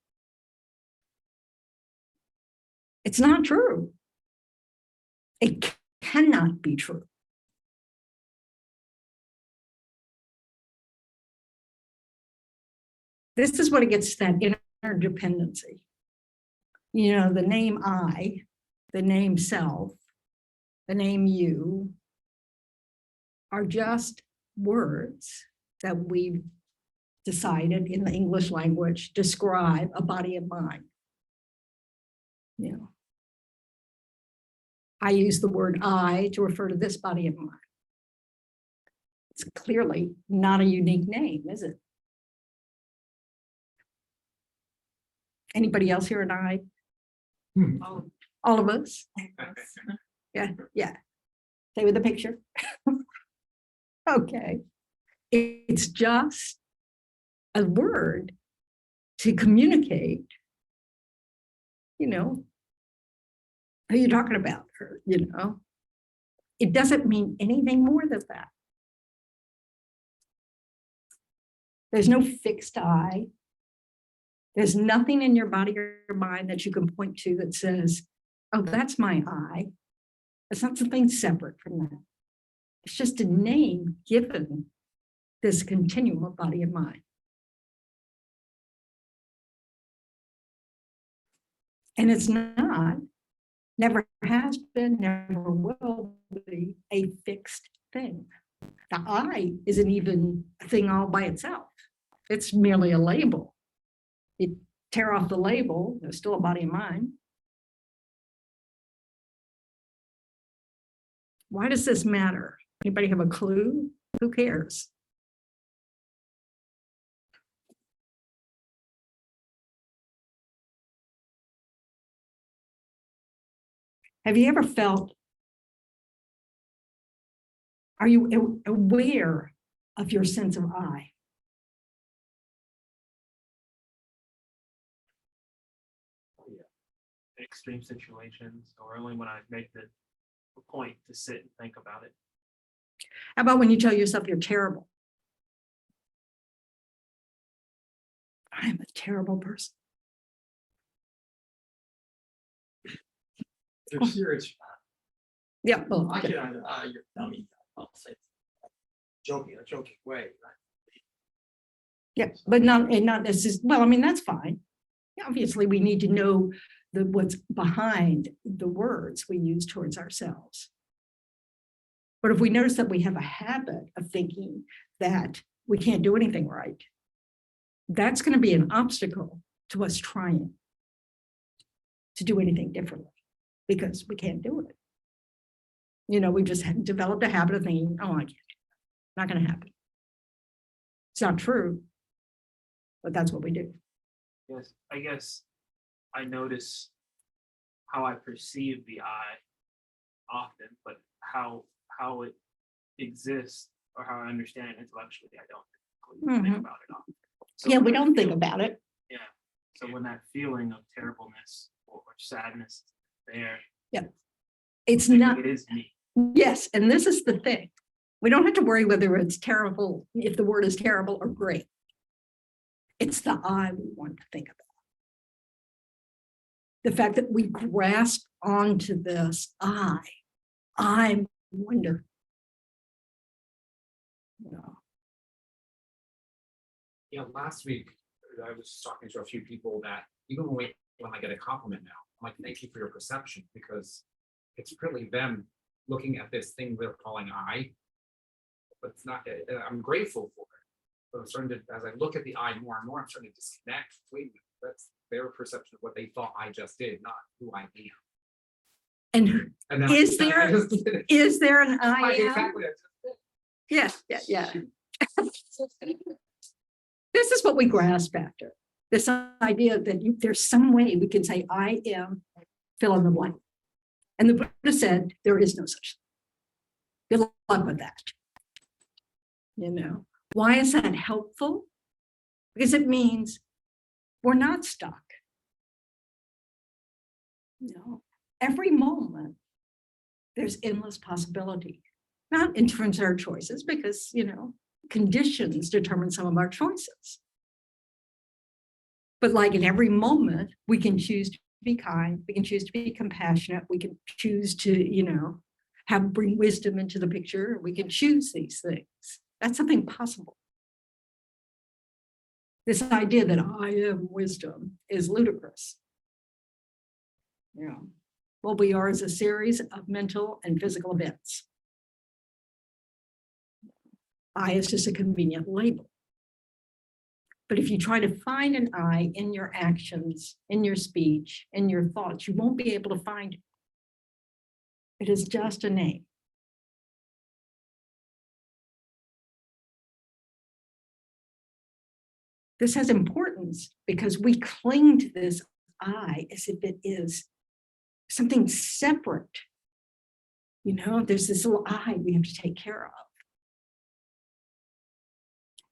it's not true. It cannot be true. This is what it gets to that interdependency. The name I, the name self, the name you are just words that we've decided in the English language describe a body and mind. I use the word I to refer to this body of mind. It's clearly not a unique name, is it? Anybody else here an I? All of us? Yeah. Stay with the picture. Okay. It's just a word to communicate, who you're talking about, It doesn't mean anything more than that. There's no fixed I. There's nothing in your body or your mind that you can point to that says, oh, that's my I. It's not something separate from that. It's just a name given this continuum of body and mind. And it's not Never has been, never will be a fixed thing. The I isn't even a thing all by itself. It's merely a label. You tear off the label, there's still a body and mind. Why does this matter? Anybody have a clue? Who cares? Have you ever felt, are you aware of your sense of I?
Extreme situations, or only when I make the point to sit and think about it.
How about when you tell yourself you're terrible? I am a terrible person.
They're serious.
Yeah, well,
I can, you're, I mean, I'll say joking, a joking way, right?
yeah, but not necessarily, well, I mean, that's fine. Obviously, we need to know what's behind the words we use towards ourselves. But if we notice that we have a habit of thinking that we can't do anything right, that's going to be an obstacle to us trying to do anything differently because we can't do it. You know, we just developed a habit of thinking, oh, I can't, not going to happen. It's not true, but that's what we do.
Yes, I guess I notice how I perceive the I often, but how it exists or how I understand it intellectually, I don't think about it often. So
Yeah, we
when I
don't think
feel-
about it.
Yeah, so when that feeling of terribleness or sadness is there,
It's
I think
not,
it is me.
yes, and this is the thing. We don't have to worry whether it's terrible, if the word is terrible or great. It's the I we want to think about. The fact that we grasp onto this I wonder. You know,
You know, last week, I was talking to a few people that even when I get a compliment now, I'm like, thank you for your perception, because it's really them looking at this thing they're calling I, but it's not, I'm grateful for it. But I'm starting to, as I look at the I more and more, I'm starting to disconnect. Wait a minute, that's their perception of what they thought I just did, not who I am.
and
And then
Is
I
there-
just did it.
is there an I am?
Exactly.
Yeah. This is what we grasp after. This idea that there's some way we can say, I am fill in the blank. And the Buddha said, there is no such thing. Good luck with that. You know, why is that helpful? Because it means we're not stuck. You know, every moment there's endless possibility, not in terms of our choices, because, you know, conditions determine some of our choices. But like in every moment, we can choose to be kind, we can choose to be compassionate, we can choose to, you know, bring wisdom into the picture, we can choose these things. That's something possible. This idea that I am wisdom is ludicrous. Yeah. What we are is a series of mental and physical events. I is just a convenient label. But if you try to find an I in your actions, in your speech, in your thoughts, you won't be able to find it. It is just a name. This has importance because we cling to this I as if it is something separate. You know, there's this little I we have to take care of.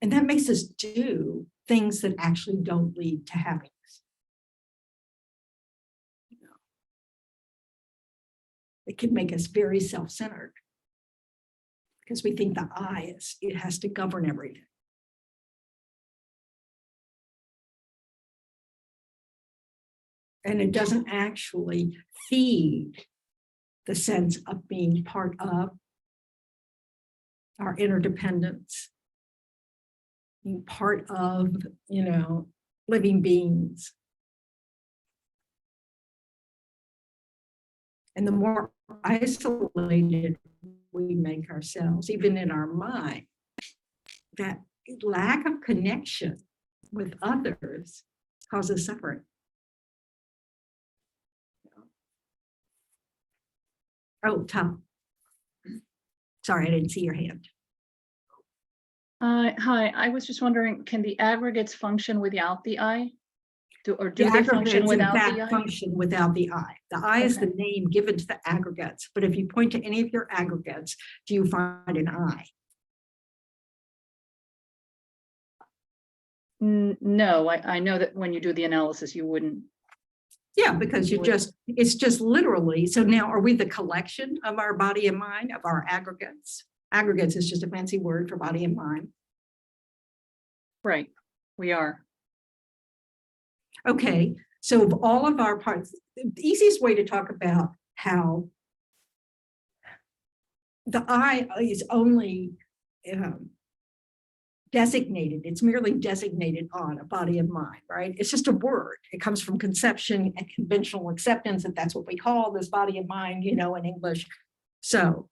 And that makes us do things that actually don't lead to happiness. You know, it can make us very self-centered because we think the I it has to govern everything. And it doesn't actually feed the sense of being part of our interdependence, being part of, you know, living beings. And the more isolated we make ourselves, even in our mind, that lack of connection with others causes suffering. Oh, Tom. Sorry, I didn't see your hand.
Hi, I was just wondering, can the aggregates function without the I? Do
The
they function
aggregates, in
without
fact,
the I?
function without the I. The I is the
Okay.
name given to the aggregates, but if you point to any of your aggregates, do you find an I?
No, I know that when you do the analysis, you wouldn't.
Yeah, because
You would-
it's just literally, so now are we the collection of our body and mind, of our aggregates? Aggregates is just a fancy word for body and mind.
Right, we are.
Okay, so of all of our parts, the easiest way to talk about how the I is only designated, it's merely designated on a body and mind, right? It's just a word. It comes from conception and conventional acceptance, and that's what we call this body and mind, you know, in English. So,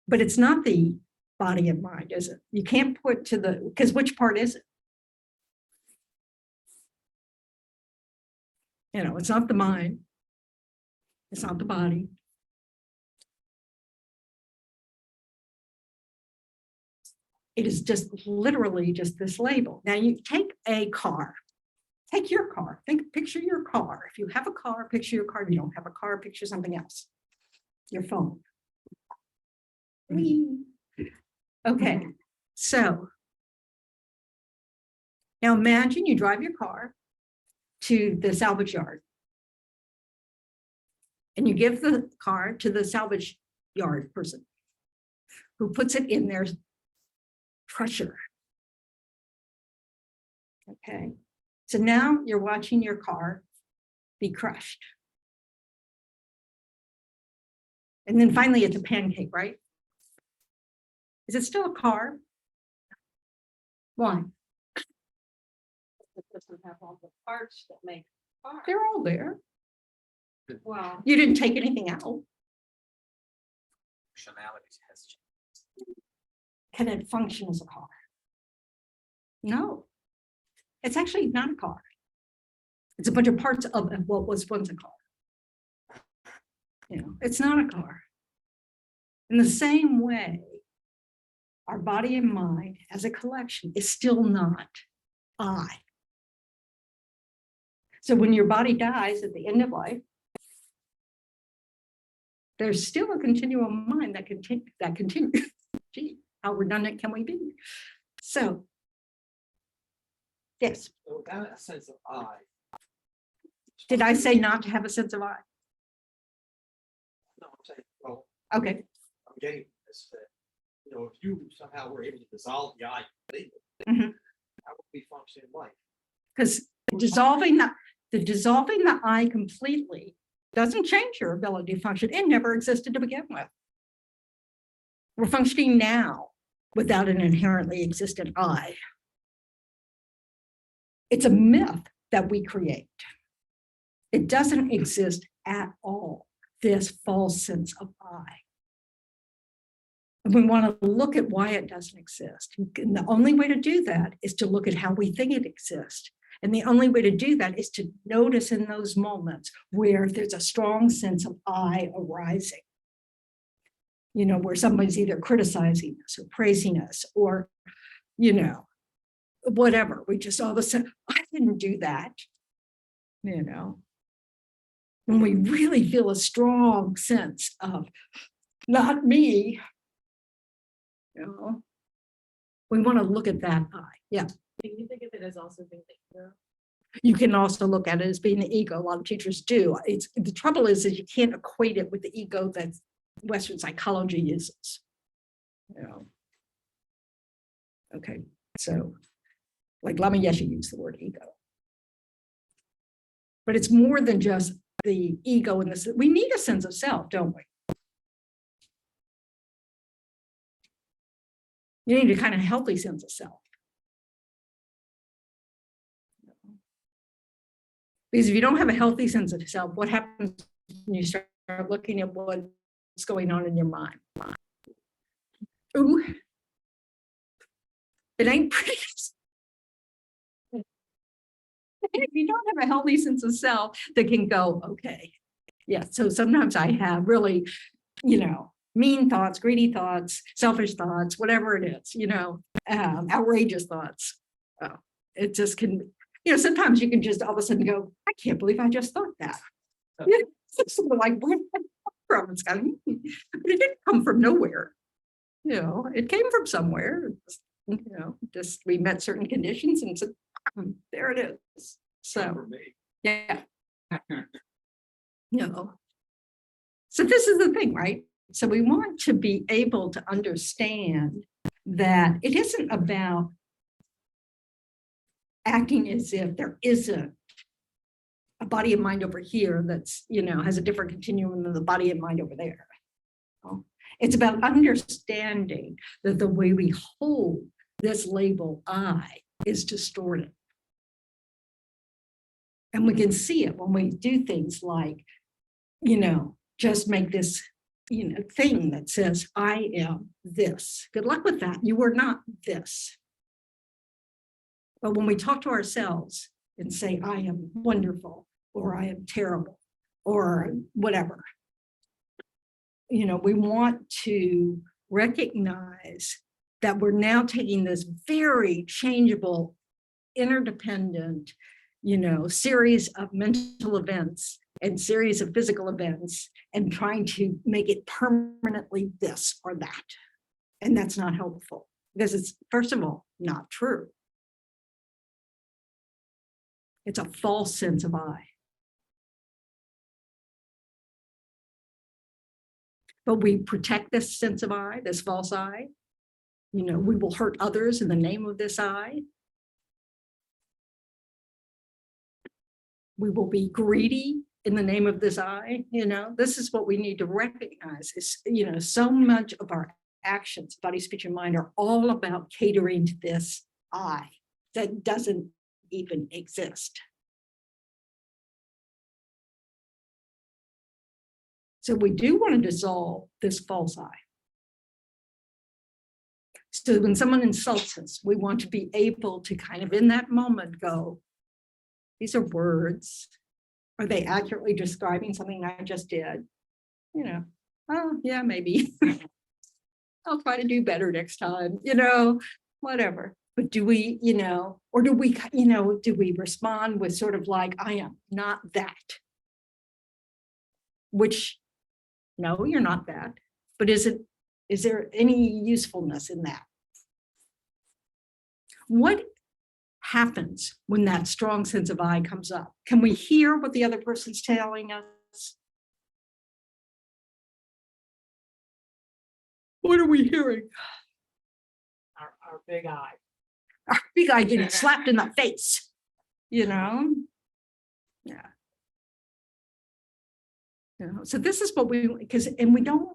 but it's not the body and mind, is it? You can't put to the, because which part is it? You know, it's not the mind. It's not the body. It is just literally just this label. Now you take a car, take your car, picture your car. If you have a car, picture your car. If you don't have a car, picture something else. Your phone. Okay, so now imagine you drive your car to the salvage yard and you give the car to the salvage yard person who puts it in their crusher. Okay, so now you're watching your car be crushed. And then finally it's a pancake, right? Is it still a car? Why?
It doesn't have all the parts that make a car.
They're all there.
Well,
You didn't take anything out.
Functionality has changed.
Can it function as a car? No. It's actually not a car. It's a bunch of parts of what was once a car. You know, it's not a car. In the same way, our body and mind as a collection is still not I. So when your body dies at the end of life, there's still a continuum of mind that continues. Gee, how redundant can we be? So, yes.
So without a sense of I.
Did I say not to have a sense of I?
No, I'm saying, well,
Okay.
I'm getting this, that, you know, if you somehow were able to dissolve the I completely,
Mhm.
how would we function in life?
Because dissolving the I completely doesn't change your ability to function. It never existed to begin with. We're functioning now without an inherently existent I. It's a myth that we create. It doesn't exist at all, this false sense of I. And we want to look at why it doesn't exist. And the only way to do that is to look at how we think it exists. And the only way to do that is to notice in those moments where there's a strong sense of I arising. You know, where somebody's either criticizing us or praising us or, you know, whatever. We just all of a sudden, I didn't do that. You know, when we really feel a strong sense of not me, you know, we want to look at that I. Yeah.
Can you think of it as also being the ego?
You can also look at it as being the ego. A lot of teachers do. It's the trouble is you can't equate it with the ego that Western psychology uses. You know. Okay, so like Lama Yeshe used the word ego. But it's more than just the ego in this. We need a sense of self, don't we? You need a kind of healthy sense of self. Because if you don't have a healthy sense of self, what happens when you start looking at what's going on in your mind? Ooh, it ain't pretty. If you don't have a healthy sense of self that can go, okay, yeah. So sometimes I have really, mean thoughts, greedy thoughts, selfish thoughts, whatever it is, outrageous thoughts. Oh, it just can, sometimes you can just all of a sudden go, I can't believe I just thought that. Yeah, it's sort of like, where did that come from? It's kind of, but it didn't come from nowhere. It came from somewhere. Just we met certain conditions and said, there it is. So,
For me.
yeah. So this is the thing, right? So we want to be able to understand that it isn't about acting as if there isn't a body and mind over here that's, has a different continuum than the body and mind over there. It's about understanding that the way we hold this label I is distorted. And we can see it when we do things like, just make this, thing that says, I am this. Good luck with that. You are not this. But when we talk to ourselves and say, I am wonderful, or I am terrible, or whatever, we want to recognize that we're now taking this very changeable, interdependent, series of mental events and series of physical events and trying to make it permanently this or that. And that's not helpful because it's, first of all, not true. It's a false sense of I. But we protect this sense of I, this false I. We will hurt others in the name of this I. We will be greedy in the name of this I. This is what we need to recognize is, so much of our actions, body, speech, and mind are all about catering to this I that doesn't even exist. So we do want to dissolve this false I. So when someone insults us, we want to be able to kind of in that moment go, these are words. Are they accurately describing something I just did? Oh yeah, maybe. I'll try to do better next time, whatever. But do we, or do we, do we respond with sort of like, I am not that? Which, no, you're not that. But is there any usefulness in that? What happens when that strong sense of I comes up? Can we hear what the other person's telling us? What are we hearing?
Our big eye.
Our big eye getting slapped in the face, Yeah. So this is what we, and we don't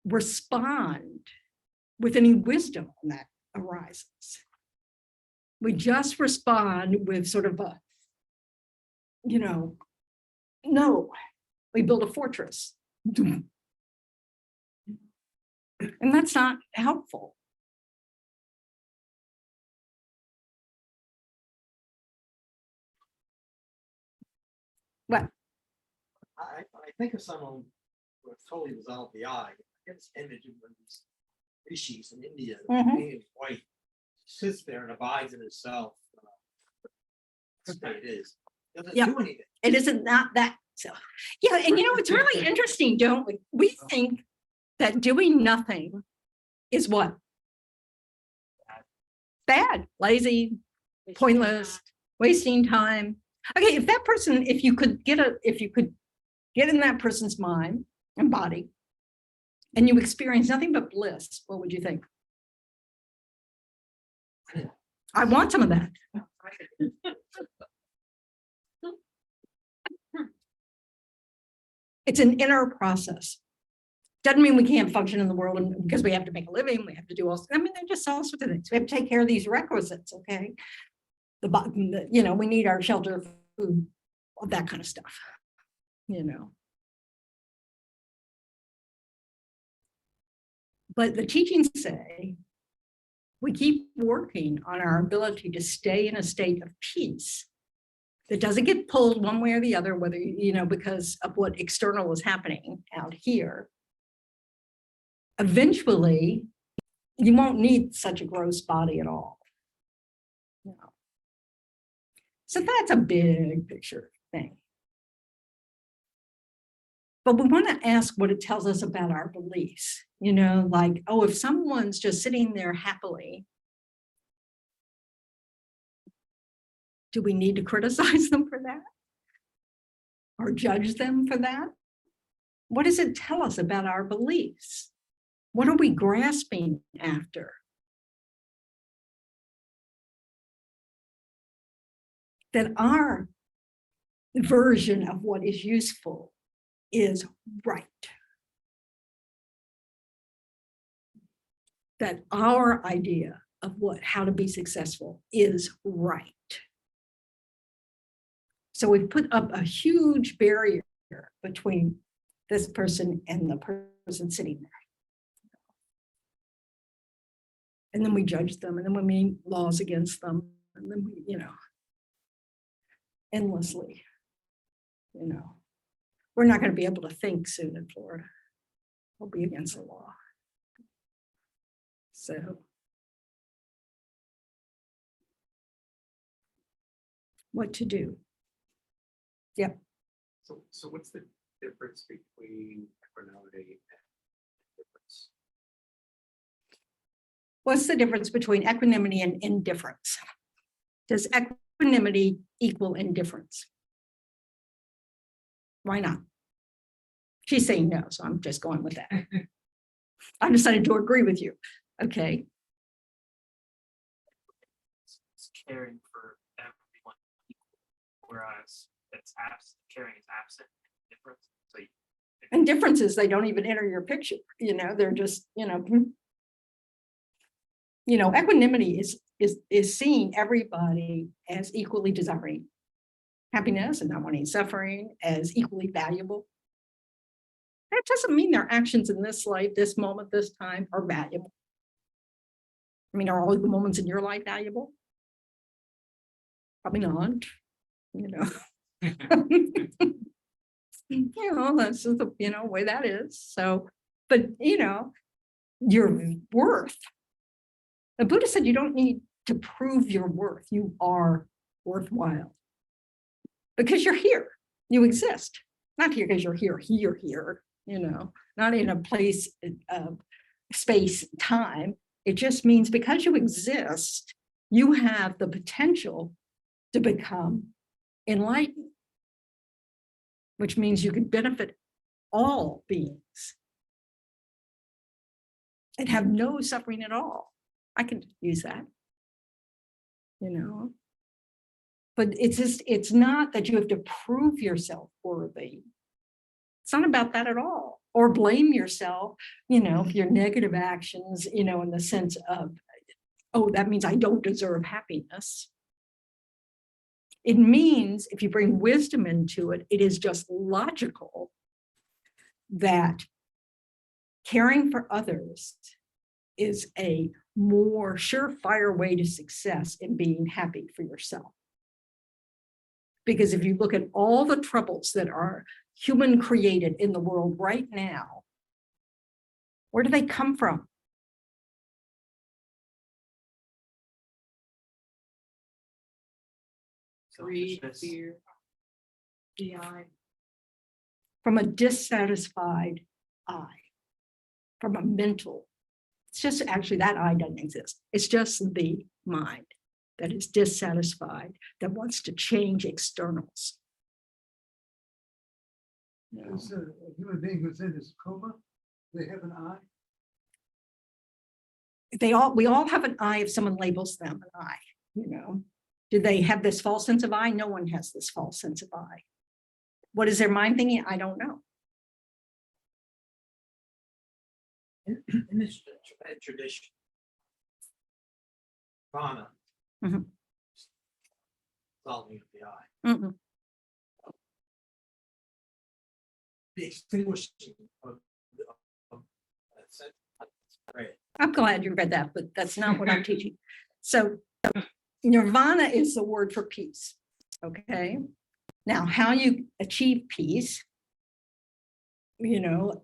respond with any wisdom when that arises. We just respond with sort of a, no, we build a fortress. And that's not helpful. What?
I think of someone who has totally dissolved the eye. I get this image of one of these rishis in India, painted white, sits there and abides in itself. That's what it is. Doesn't do anything.
It isn't not that. So, yeah, and it's really interesting, don't we? We think that doing nothing is what? Bad, lazy, pointless, wasting time. Okay, if that person, if you could get in that person's mind and body, and you experience nothing but bliss, what would you think? I want some of that. It's an inner process. Doesn't mean we can't function in the world because we have to make a living. We have to do all. They're just all sorts of things. We have to take care of these requisites. Okay, we need our shelter, food, all that kind of stuff, you know. But the teachings say we keep working on our ability to stay in a state of peace that doesn't get pulled one way or the other, whether, you know, because of what external is happening out here. Eventually, you won't need such a gross body at all. You know. So that's a big picture thing. But we want to ask what it tells us about our beliefs, you know, like, oh, if someone's just sitting there happily, do we need to criticize them for that? Or judge them for that? What does it tell us about our beliefs? What are we grasping after? That our version of what is useful is right. That our idea of how to be successful is right. So we've put up a huge barrier between this person and the person sitting there. And then we judge them, and then we make laws against them, and then we, you know, endlessly, you know. We're not going to be able to think soon in Florida. We'll be against the law. So what to do? Yep.
So what's the difference between equanimity and indifference?
What's the difference between equanimity and indifference? Does equanimity equal indifference? Why not? She's saying no, so I'm just going with that. I decided to agree with you. Okay.
It's caring for everyone equally, whereas it's absent, caring is absent, difference. So
And differences, they don't even enter your picture, you know, they're just, you know, equanimity is seeing everybody as equally desiring happiness and not wanting suffering, as equally valuable. That doesn't mean their actions in this life, this moment, this time are valuable. I mean, are all the moments in your life valuable? Probably not, you know. You know, that's just the, you know, way that is. So, but you know, your worth. The Buddha said you don't need to prove your worth. You are worthwhile. Because you're here. You exist. Not here because you're here, you know, not in a place of space, time. It just means because you exist, you have the potential to become enlightened, which means you can benefit all beings and have no suffering at all. I can use that, you know. But it's just, it's not that you have to prove yourself worthy. It's not about that at all. Or blame yourself, you know, for your negative actions, you know, in the sense of, oh, that means I don't deserve happiness. It means if you bring wisdom into it, it is just logical that caring for others is a more surefire way to success in being happy for yourself. Because if you look at all the troubles that are human created in the world right now, where do they come from?
Greed,
selfishness.
fear, DI.
From a dissatisfied I, from a mental, it's just actually that I doesn't exist. It's just the mind that is dissatisfied, that wants to change externals. No.
Is a human being who's in this coma, they have an eye?
We all have an I if someone labels them an I, you know. Do they have this false sense of I? No one has this false sense of I. What is their mind thinking? I don't know.
In this Tibetan tradition, prana,
Mhm.
solving of the eye.
Mm-mm.
the extinguishing of. Right.
I'm glad you read that, but that's not what I'm teaching. So nirvana is the word for peace. Okay. Now, how you achieve peace, you know,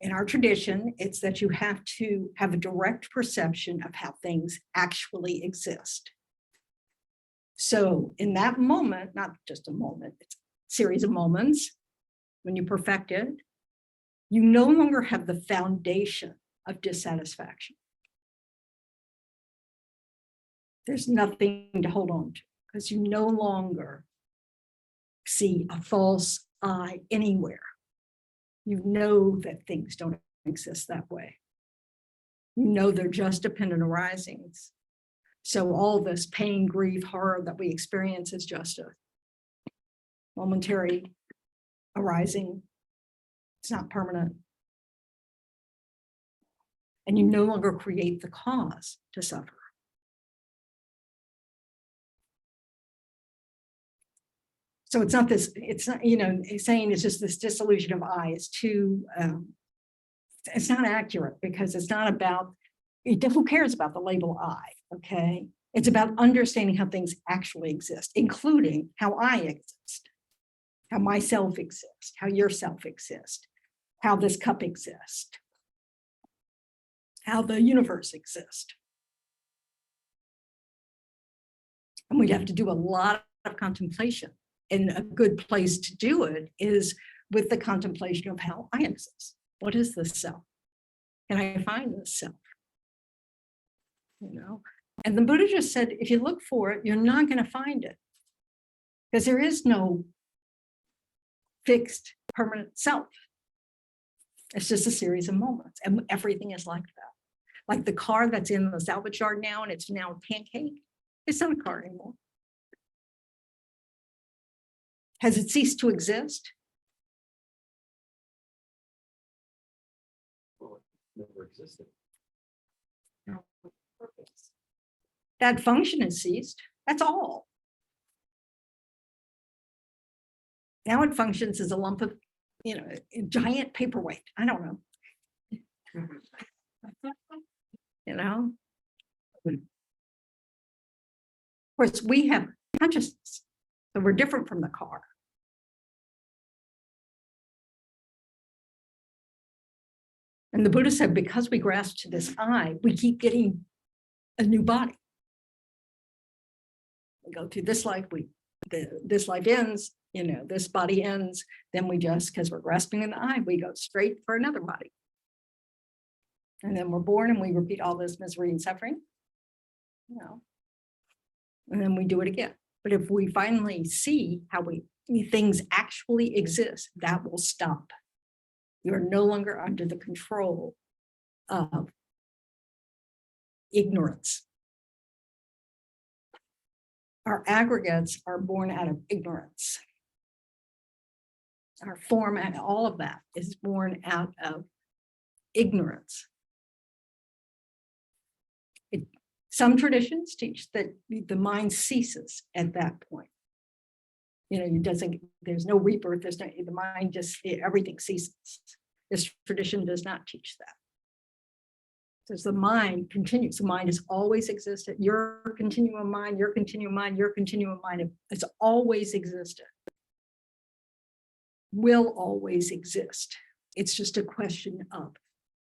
in our tradition, it's that you have to have a direct perception of how things actually exist. So in that moment, not just a moment, it's a series of moments, when you perfect it, you no longer have the foundation of dissatisfaction. There's nothing to hold on to because you no longer see a false I anywhere. You know that things don't exist that way. You know they're just dependent arisings. So all this pain, grief, horror that we experience is just a momentary arising. It's not permanent. And you no longer create the cause to suffer. So it's not this, it's not, you know, saying it's just this dissolution of I is too, it's not accurate because it's not about, who cares about the label I, okay? It's about understanding how things actually exist, including how I exist, how myself exists, how yourself exists, how this cup exists, how the universe exists. And we'd have to do a lot of contemplation. And a good place to do it is with the contemplation of how I exist. What is this self? Can I find this self? You know, and the Buddha just said, if you look for it, you're not going to find it because there is no fixed permanent self. It's just a series of moments and everything is like that. Like the car that's in the salvage yard now and it's now a pancake. It's not a car anymore. Has it ceased to exist?
Well, it never existed.
No purpose. That function has ceased. That's all. Now it functions as a lump of, you know, a giant paperweight. I don't know. You know? Of course, we have consciousness, so we're different from the car. And the Buddha said, because we grasp to this I, we keep getting a new body. We go through this life, this life ends, you know, this body ends, then we just, because we're grasping in the I, we go straight for another body. And then we're born and we repeat all this misery and suffering, you know, and then we do it again. But if we finally see how things actually exist, that will stop. You're no longer under the control of ignorance. Our aggregates are born out of ignorance. Our form and all of that is born out of ignorance. Some traditions teach that the mind ceases at that point. You know, there's no rebirth, the mind just, everything ceases. This tradition does not teach that. Because the mind continues, the mind has always existed. Your continuum mind, your continuum mind, your continuum mind has always existed. Will always exist. It's just a question of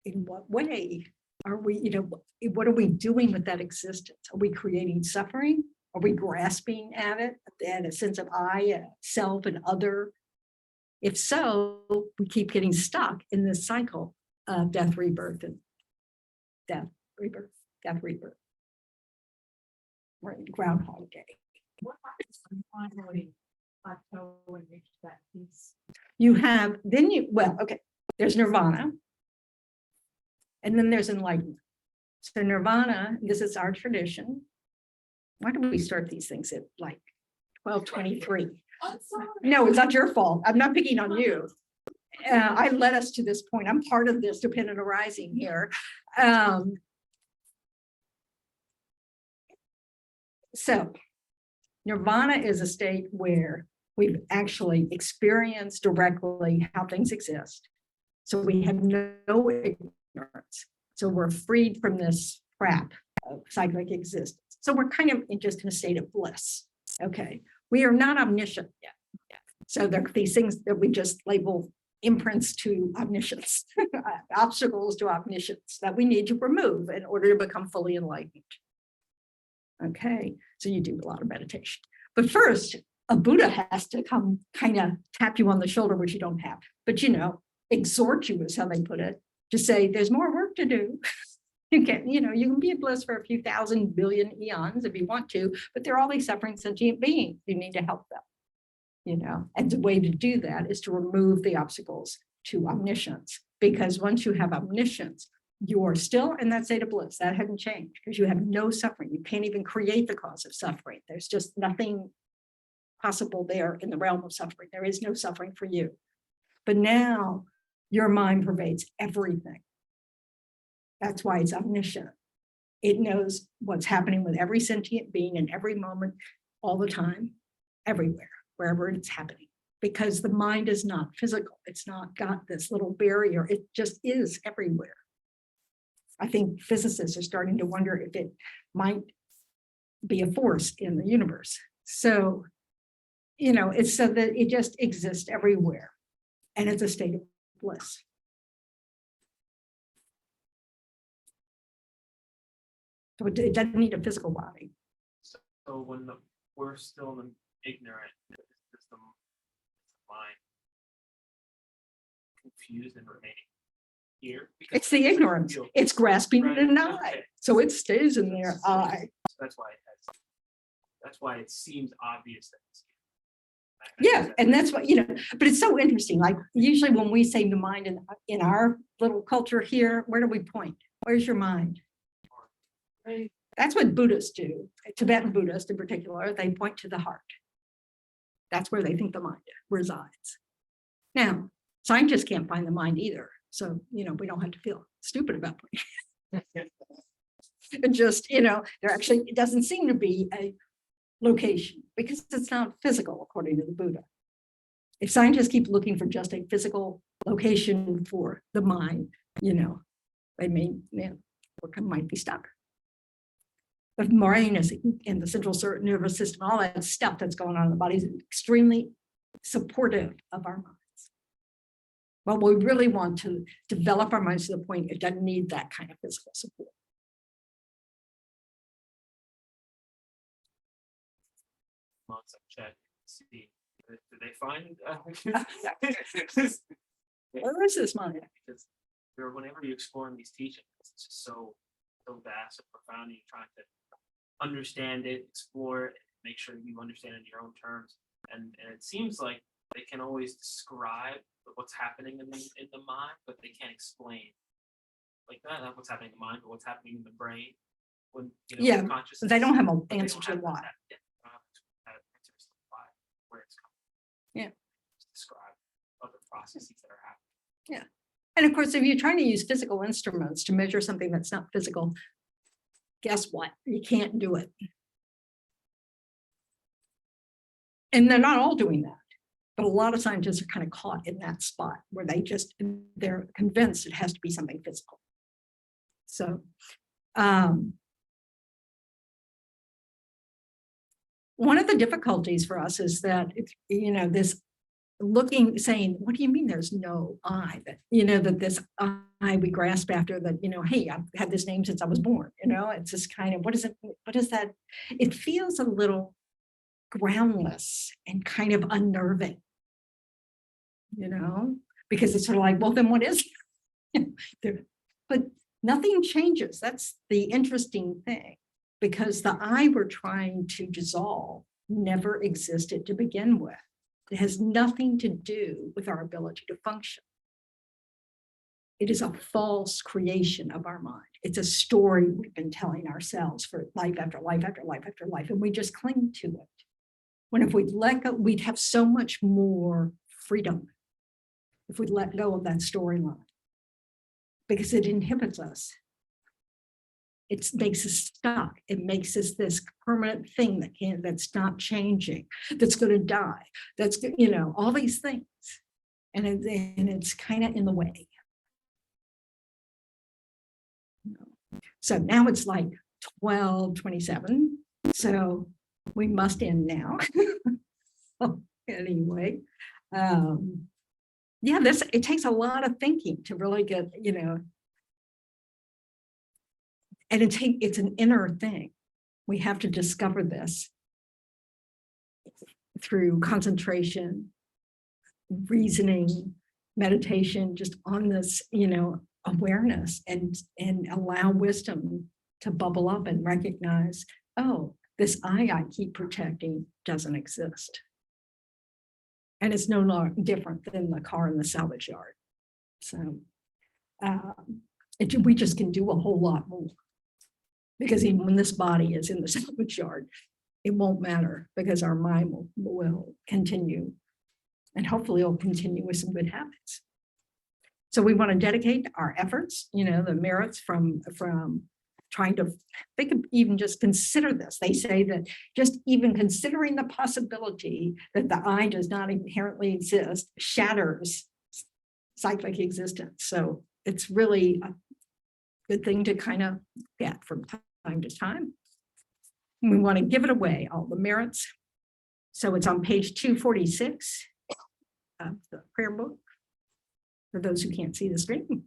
in what way are we, you know, what are we doing with that existence? Are we creating suffering? Are we grasping at it, at a sense of I, self, and other? If so, we keep getting stuck in this cycle of death, rebirth, and death, rebirth, death, rebirth. Right, Groundhog Day.
What happens when you finally plateau and reach that peace?
You have, then you, well, okay, there's nirvana, and then there's enlightenment. So nirvana, this is our tradition. Why do we start these things at like 12:23?
I'm sorry.
No, it's not your fault. I'm not picking on you. I led us to this point. I'm part of this dependent arising here. So nirvana is a state where We've actually experienced directly how things exist. So we have no ignorance. So we're freed from this trap of psychic existence. So we're kind of just in a state of bliss. Okay. We are not omniscient yet. So there are these things that we just label imprints to omniscience, obstacles to omniscience that we need to remove in order to become fully enlightened. Okay, so you do a lot of meditation. But first, a Buddha has to come kind of tap you on the shoulder, which you don't have. But exhort you is how they put it, to say there's more work to do. You can be in bliss for a few thousand billion eons if you want to, but they're all these suffering sentient beings. You need to help them. And the way to do that is to remove the obstacles to omniscience, because once you have omniscience, you're still in that state of bliss. That hadn't changed because you have no suffering. You can't even create the cause of suffering. There's just nothing possible there in the realm of suffering. There is no suffering for you. But now your mind pervades everything. That's why it's omniscient. It knows what's happening with every sentient being in every moment, all the time, everywhere, wherever it's happening. Because the mind is not physical. It's not got this little barrier. It just is everywhere. I think physicists are starting to wonder if it might be a force in the universe. So, it's so that it just exists everywhere. And it's a state of bliss. So it doesn't need a physical body.
So when we're still ignorant, is the mind confused and remaining here? Because
It's the ignorance. It's grasping
Right.
in an eye.
Okay.
So it stays in their eye.
That's why it seems obvious that it's
Yeah, and that's what, but it's so interesting. Like usually when we say the mind in our little culture here, where do we point? Where's your mind? That's what Buddhists do. Tibetan Buddhists in particular, they point to the heart. That's where they think the mind resides. Now, scientists can't find the mind either. So, we don't have to feel stupid about it. It just, there actually, it doesn't seem to be a location because it's not physical, according to the Buddha. If scientists keep looking for just a physical location for the mind, they might be stuck. The brain is in the central nervous system, all that stuff that's going on in the body is extremely supportive of our minds. But we really want to develop our minds to the point it doesn't need that kind of physical support.
months I've checked, see, did they find?
Where is this mind?
Because whenever you explore these teachings, it's just so vast and profound, and you're trying to understand it, explore it, make sure you understand it in your own terms. And it seems like they can always describe what's happening in the mind, but they can't explain like not what's happening in the mind, but what's happening in the brain. When
Yeah,
consciousness,
they don't have an
but they
answer
don't
to
have
why.
that- yeah, they don't have that answer to why, where it's coming.
Yeah.
Just describe other processes that are happening.
Yeah. And of course, if you're trying to use physical instruments to measure something that's not physical, guess what? You can't do it. And they're not all doing that. But a lot of scientists are kind of caught in that spot where they're convinced it has to be something physical. So, one of the difficulties for us is that, this saying, what do you mean there's no I? That, that this I we grasp after that, hey, I've had this name since I was born, it's just kind of, what is that? It feels a little groundless and kind of unnerving, because it's sort of like, well, then what is it? But nothing changes. That's the interesting thing, because the I we're trying to dissolve never existed to begin with. It has nothing to do with our ability to function. It is a false creation of our mind. It's a story we've been telling ourselves for life after life after life after life, and we just cling to it. When if we'd let go, we'd have so much more freedom if we'd let go of that storyline, because it inhibits us. it makes us stuck. It makes us this permanent thing that's not changing, that's going to die, that's, all these things. And it's kind of in the way. So now it's like 12:27. So we must end now. Anyway, yeah, it takes a lot of thinking to really get, and it's an inner thing. We have to discover this through concentration, reasoning, meditation, just on this, awareness, and allow wisdom to bubble up and recognize, oh, this I keep protecting doesn't exist. And it's no longer different than the car in the salvage yard. So we just can do a whole lot more. Because even when this body is in the salvage yard, it won't matter, because our mind will continue. And hopefully it'll continue with some good habits. So we want to dedicate our efforts, the merits from trying to think of, even just consider this. They say that just even considering the possibility that the I does not inherently exist shatters cyclic existence. So it's really a good thing to kind of get from time to time. We want to give it away, all the merits. So it's on page 246 of the prayer book, for those who can't see the screen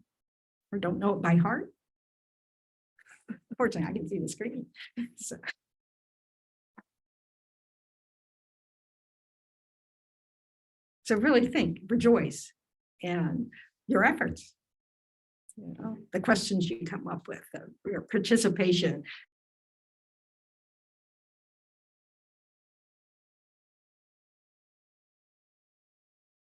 or don't know it by heart. Unfortunately, I can see the screen. So really think, rejoice, and your efforts. The questions you come up with, your participation.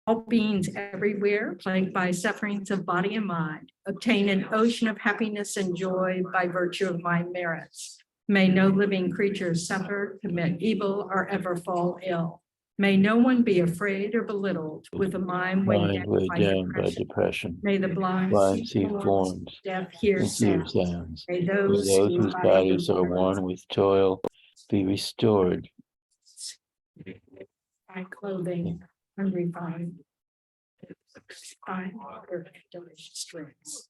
All beings everywhere, plagued by sufferings of body and mind, obtain an ocean of happiness and joy by virtue of my merits. May no living creature suffer, commit evil, or ever fall ill. May no one be afraid or belittled with a mind weighed down by depression. May the blind see forms, deaf hear sounds. May those whose bodies are worn with toil be restored. By clothing unrefined, fine water and delicious drinks.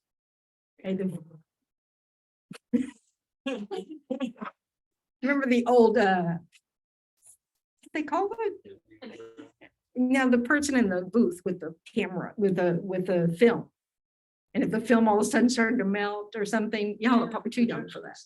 Remember the old, what they call it? Now the person in the booth with the camera, with the film. And if the film all of a sudden started to melt or something, y'all are probably too young for that.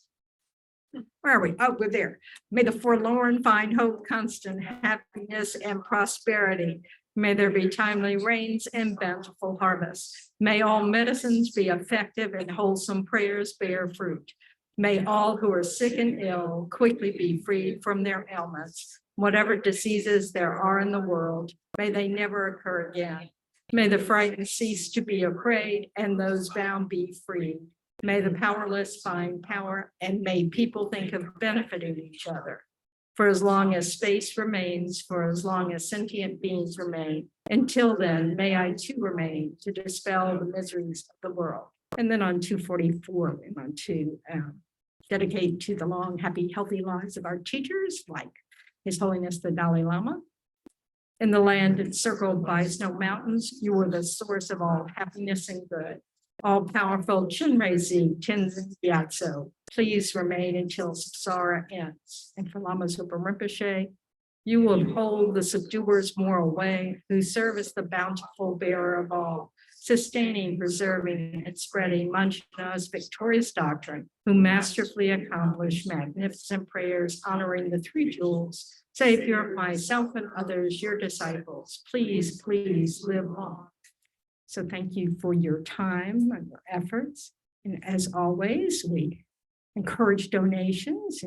Where are we? Oh, we're there. May the forlorn find hope, constant happiness, and prosperity. May there be timely rains and bountiful harvests. May all medicines be effective and wholesome prayers bear fruit. May all who are sick and ill quickly be freed from their ailments. Whatever diseases there are in the world, may they never occur again. May the frightened cease to be afraid and those bound be freed. May the powerless find power, and may people think of benefiting each other. For as long as space remains, for as long as sentient beings remain, until then, may I too remain to dispel the miseries of the world. And then on 244, we want to dedicate to the long, happy, healthy lives of our teachers, like His Holiness the Dalai Lama. In the land encircled by snow mountains, you are the source of all happiness and good. All-powerful Chinrezi Tenzin Gyatso, please remain until samsara ends. And for Lama Zopa Rinpoche, you will hold the subduer's moral way, who serve as the bountiful bearer of all, sustaining, preserving, and spreading Manjana's victorious doctrine, who masterfully accomplish magnificent prayers honoring the three jewels. Say, purify myself and others, your disciples. Please, please live on. So thank you for your time and your efforts. And as always, we encourage donations,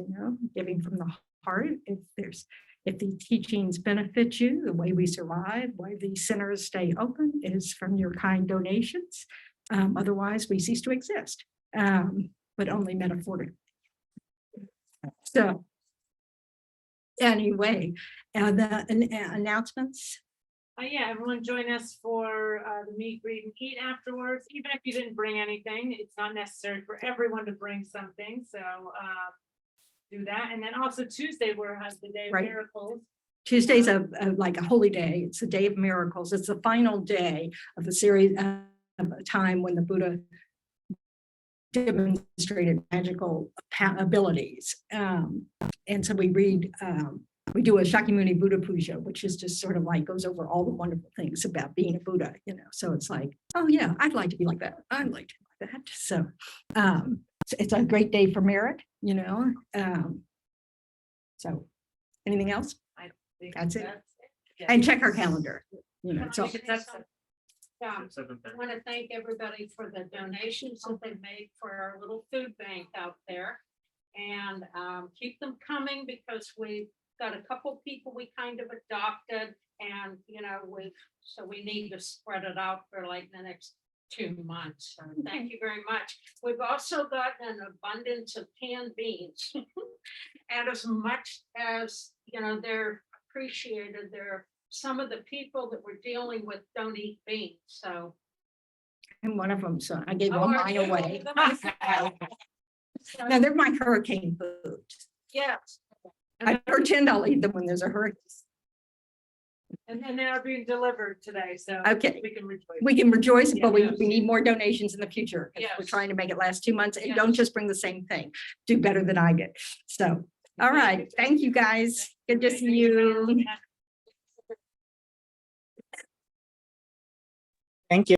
giving from the heart. If the teachings benefit you, the way we survive, why these centers stay open is from your kind donations. Otherwise, we cease to exist, but only metaphorically. So anyway, the announcements.
Yeah, everyone join us for the meet, greet, and eat afterwards. Even if you didn't bring anything, it's not necessary for everyone to bring something. So do that. And then also Tuesday, we're has the Day of
Right.
Miracles.
Tuesday's like a holy day. It's a day of miracles. It's the final day of the series of a time when the Buddha demonstrated magical abilities. And so we read, we do a Shakyamuni Buddha Puja, which is just sort of like goes over all the wonderful things about being a Buddha, you know. So it's like, oh yeah, I'd like to be like that. I'd like to be like that. So it's a great day for merit, you know. So anything else? That's it. And check our calendar, you know. So
Yeah,
7:30.
I want to thank everybody for the donations that they made for our little food bank out there. And keep them coming because we've got a couple people we kind of adopted and, you know, so we need to spread it out for like the next 2 months. So thank you very much. We've also gotten an abundance of canned beans. And as much as, you know, they're appreciated, some of the people that we're dealing with don't eat beans, so.
I'm one of them, so I gave
Oh,
all
are
mine
you?
away. No, they're my hurricane food.
Yes.
I pretend I'll eat them when there's a hurricane.
And then they're being delivered today, so
Okay.
we can rejoice.
We can rejoice, but
Yeah.
we need more donations in the future. 'Cause We're
Yes.
trying to make it last 2 months and
Yes.
don't just bring the same thing. Do better than I did. So, all right. Thank you, guys. Good to see you.
Thank you.